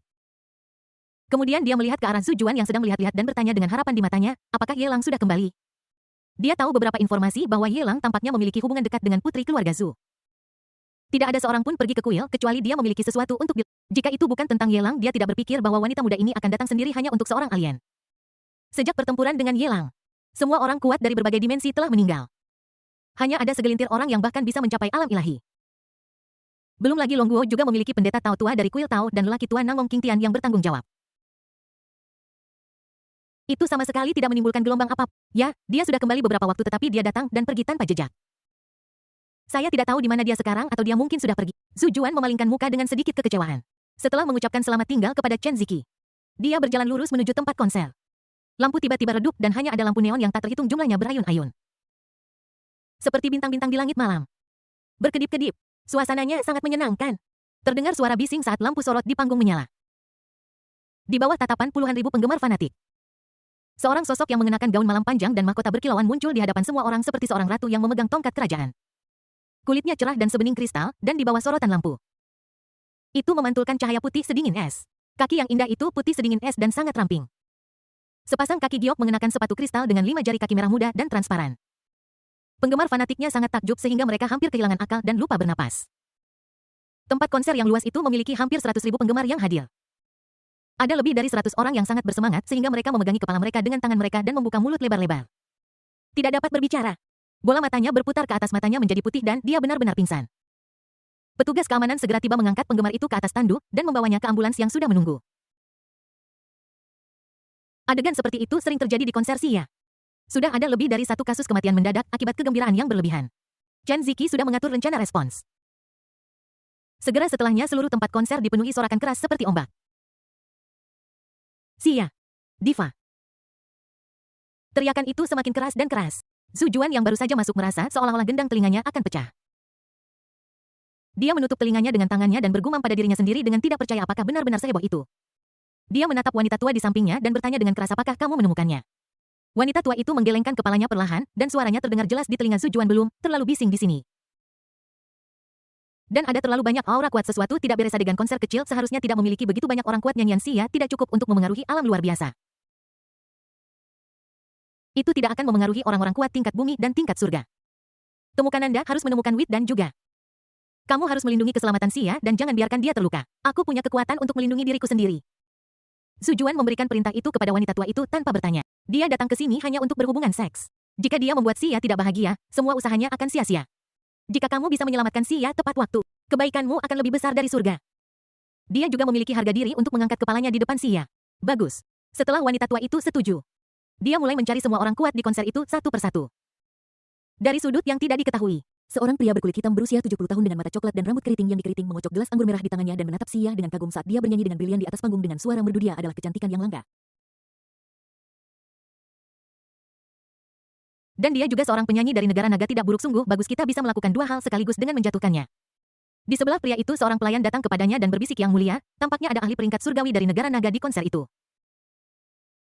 Kemudian dia melihat ke arah Zhu Juan yang sedang melihat-lihat dan bertanya dengan harapan di matanya, apakah Ye Lang sudah kembali? Dia tahu beberapa informasi bahwa Ye Lang tampaknya memiliki hubungan dekat dengan putri keluarga Zhu. Tidak ada seorang pun pergi ke kuil kecuali dia memiliki sesuatu untuk jika itu bukan tentang Ye Lang, dia tidak berpikir bahwa wanita muda ini akan datang sendiri hanya untuk seorang alien. Sejak pertempuran dengan Ye Lang, semua orang kuat dari berbagai dimensi telah meninggal. Hanya ada segelintir orang yang bahkan bisa mencapai alam ilahi. Belum lagi Long Guo juga memiliki pendeta Tao tua dari kuil Tao dan lelaki tua Nangong King Tian yang bertanggung jawab. Itu sama sekali tidak menimbulkan gelombang apa. Ya, dia sudah kembali beberapa waktu tetapi dia datang dan pergi tanpa jejak. Saya tidak tahu di mana dia sekarang atau dia mungkin sudah pergi. Zhu Juan memalingkan muka dengan sedikit kekecewaan. Setelah mengucapkan selamat tinggal kepada Chen Ziqi, dia berjalan lurus menuju tempat konser. Lampu tiba-tiba redup dan hanya ada lampu neon yang tak terhitung jumlahnya berayun-ayun. Seperti bintang-bintang di langit malam. Berkedip-kedip. Suasananya sangat menyenangkan. Terdengar suara bising saat lampu sorot di panggung menyala. Di bawah tatapan puluhan ribu penggemar fanatik, seorang sosok yang mengenakan gaun malam panjang dan mahkota berkilauan muncul di hadapan semua orang seperti seorang ratu yang memegang tongkat kerajaan. Kulitnya cerah dan sebening kristal, dan di bawah sorotan lampu, itu memantulkan cahaya putih sedingin es. Kaki yang indah itu putih sedingin es dan sangat ramping. Sepasang kaki giok mengenakan sepatu kristal dengan 5 jari kaki merah muda dan transparan. Penggemar fanatiknya sangat takjub sehingga mereka hampir kehilangan akal dan lupa bernapas. Tempat konser yang luas itu memiliki hampir 100.000 penggemar yang hadir. Ada lebih dari 100 orang yang sangat bersemangat sehingga mereka memegangi kepala mereka dengan tangan mereka dan membuka mulut lebar-lebar. Tidak dapat berbicara. Bola matanya berputar ke atas, matanya menjadi putih dan dia benar-benar pingsan. Petugas keamanan segera tiba mengangkat penggemar itu ke atas tanduk dan membawanya ke ambulans yang sudah menunggu. Adegan seperti itu sering terjadi di konser Xia. Sudah ada lebih dari satu kasus kematian mendadak akibat kegembiraan yang berlebihan. Chen Ziqi sudah mengatur rencana respons. Segera setelahnya seluruh tempat konser dipenuhi sorakan keras seperti ombak. Xia, diva. Teriakan itu semakin keras dan keras. Zhu Juan yang baru saja masuk merasa seolah-olah gendang telinganya akan pecah. Dia menutup telinganya dengan tangannya dan bergumam pada dirinya sendiri dengan tidak percaya apakah benar-benar seheboh itu. Dia menatap wanita tua di sampingnya dan bertanya dengan keras, apakah kamu menemukannya? Wanita tua itu menggelengkan kepalanya perlahan, dan suaranya terdengar jelas di telinga Zhu Juan, belum, terlalu bising di sini. Dan ada terlalu banyak aura kuat, sesuatu tidak beres. Adegan konser kecil seharusnya tidak memiliki begitu banyak orang kuat. Nyanyian Xia tidak cukup untuk memengaruhi alam luar biasa. Itu tidak akan memengaruhi orang-orang kuat tingkat bumi dan tingkat surga. Temukan Anda harus menemukan Wit dan juga. Kamu harus melindungi keselamatan Xia dan jangan biarkan dia terluka. Aku punya kekuatan untuk melindungi diriku sendiri. Zhu Juan memberikan perintah itu kepada wanita tua itu tanpa bertanya. Dia datang ke sini hanya untuk berhubungan seks. Jika dia membuat Xia tidak bahagia, semua usahanya akan sia-sia. Jika kamu bisa menyelamatkan Xia tepat waktu, kebaikanmu akan lebih besar dari surga. Dia juga memiliki harga diri untuk mengangkat kepalanya di depan Xia. Bagus. Setelah wanita tua itu setuju, dia mulai mencari semua orang kuat di konser itu satu persatu. Dari sudut yang tidak diketahui, seorang pria berkulit hitam berusia 70 tahun dengan mata coklat dan rambut keriting yang dikeriting mengocok gelas anggur merah di tangannya dan menatap Xia dengan kagum saat dia bernyanyi dengan brilian di atas panggung dengan suara merdu. Dia adalah kecantikan yang langka. Dan dia juga seorang penyanyi dari negara naga tidak buruk. Sungguh bagus, kita bisa melakukan dua hal sekaligus dengan menjatuhkannya. Di sebelah pria itu seorang pelayan datang kepadanya dan berbisik, yang mulia, tampaknya ada ahli peringkat surgawi dari negara naga di konser itu.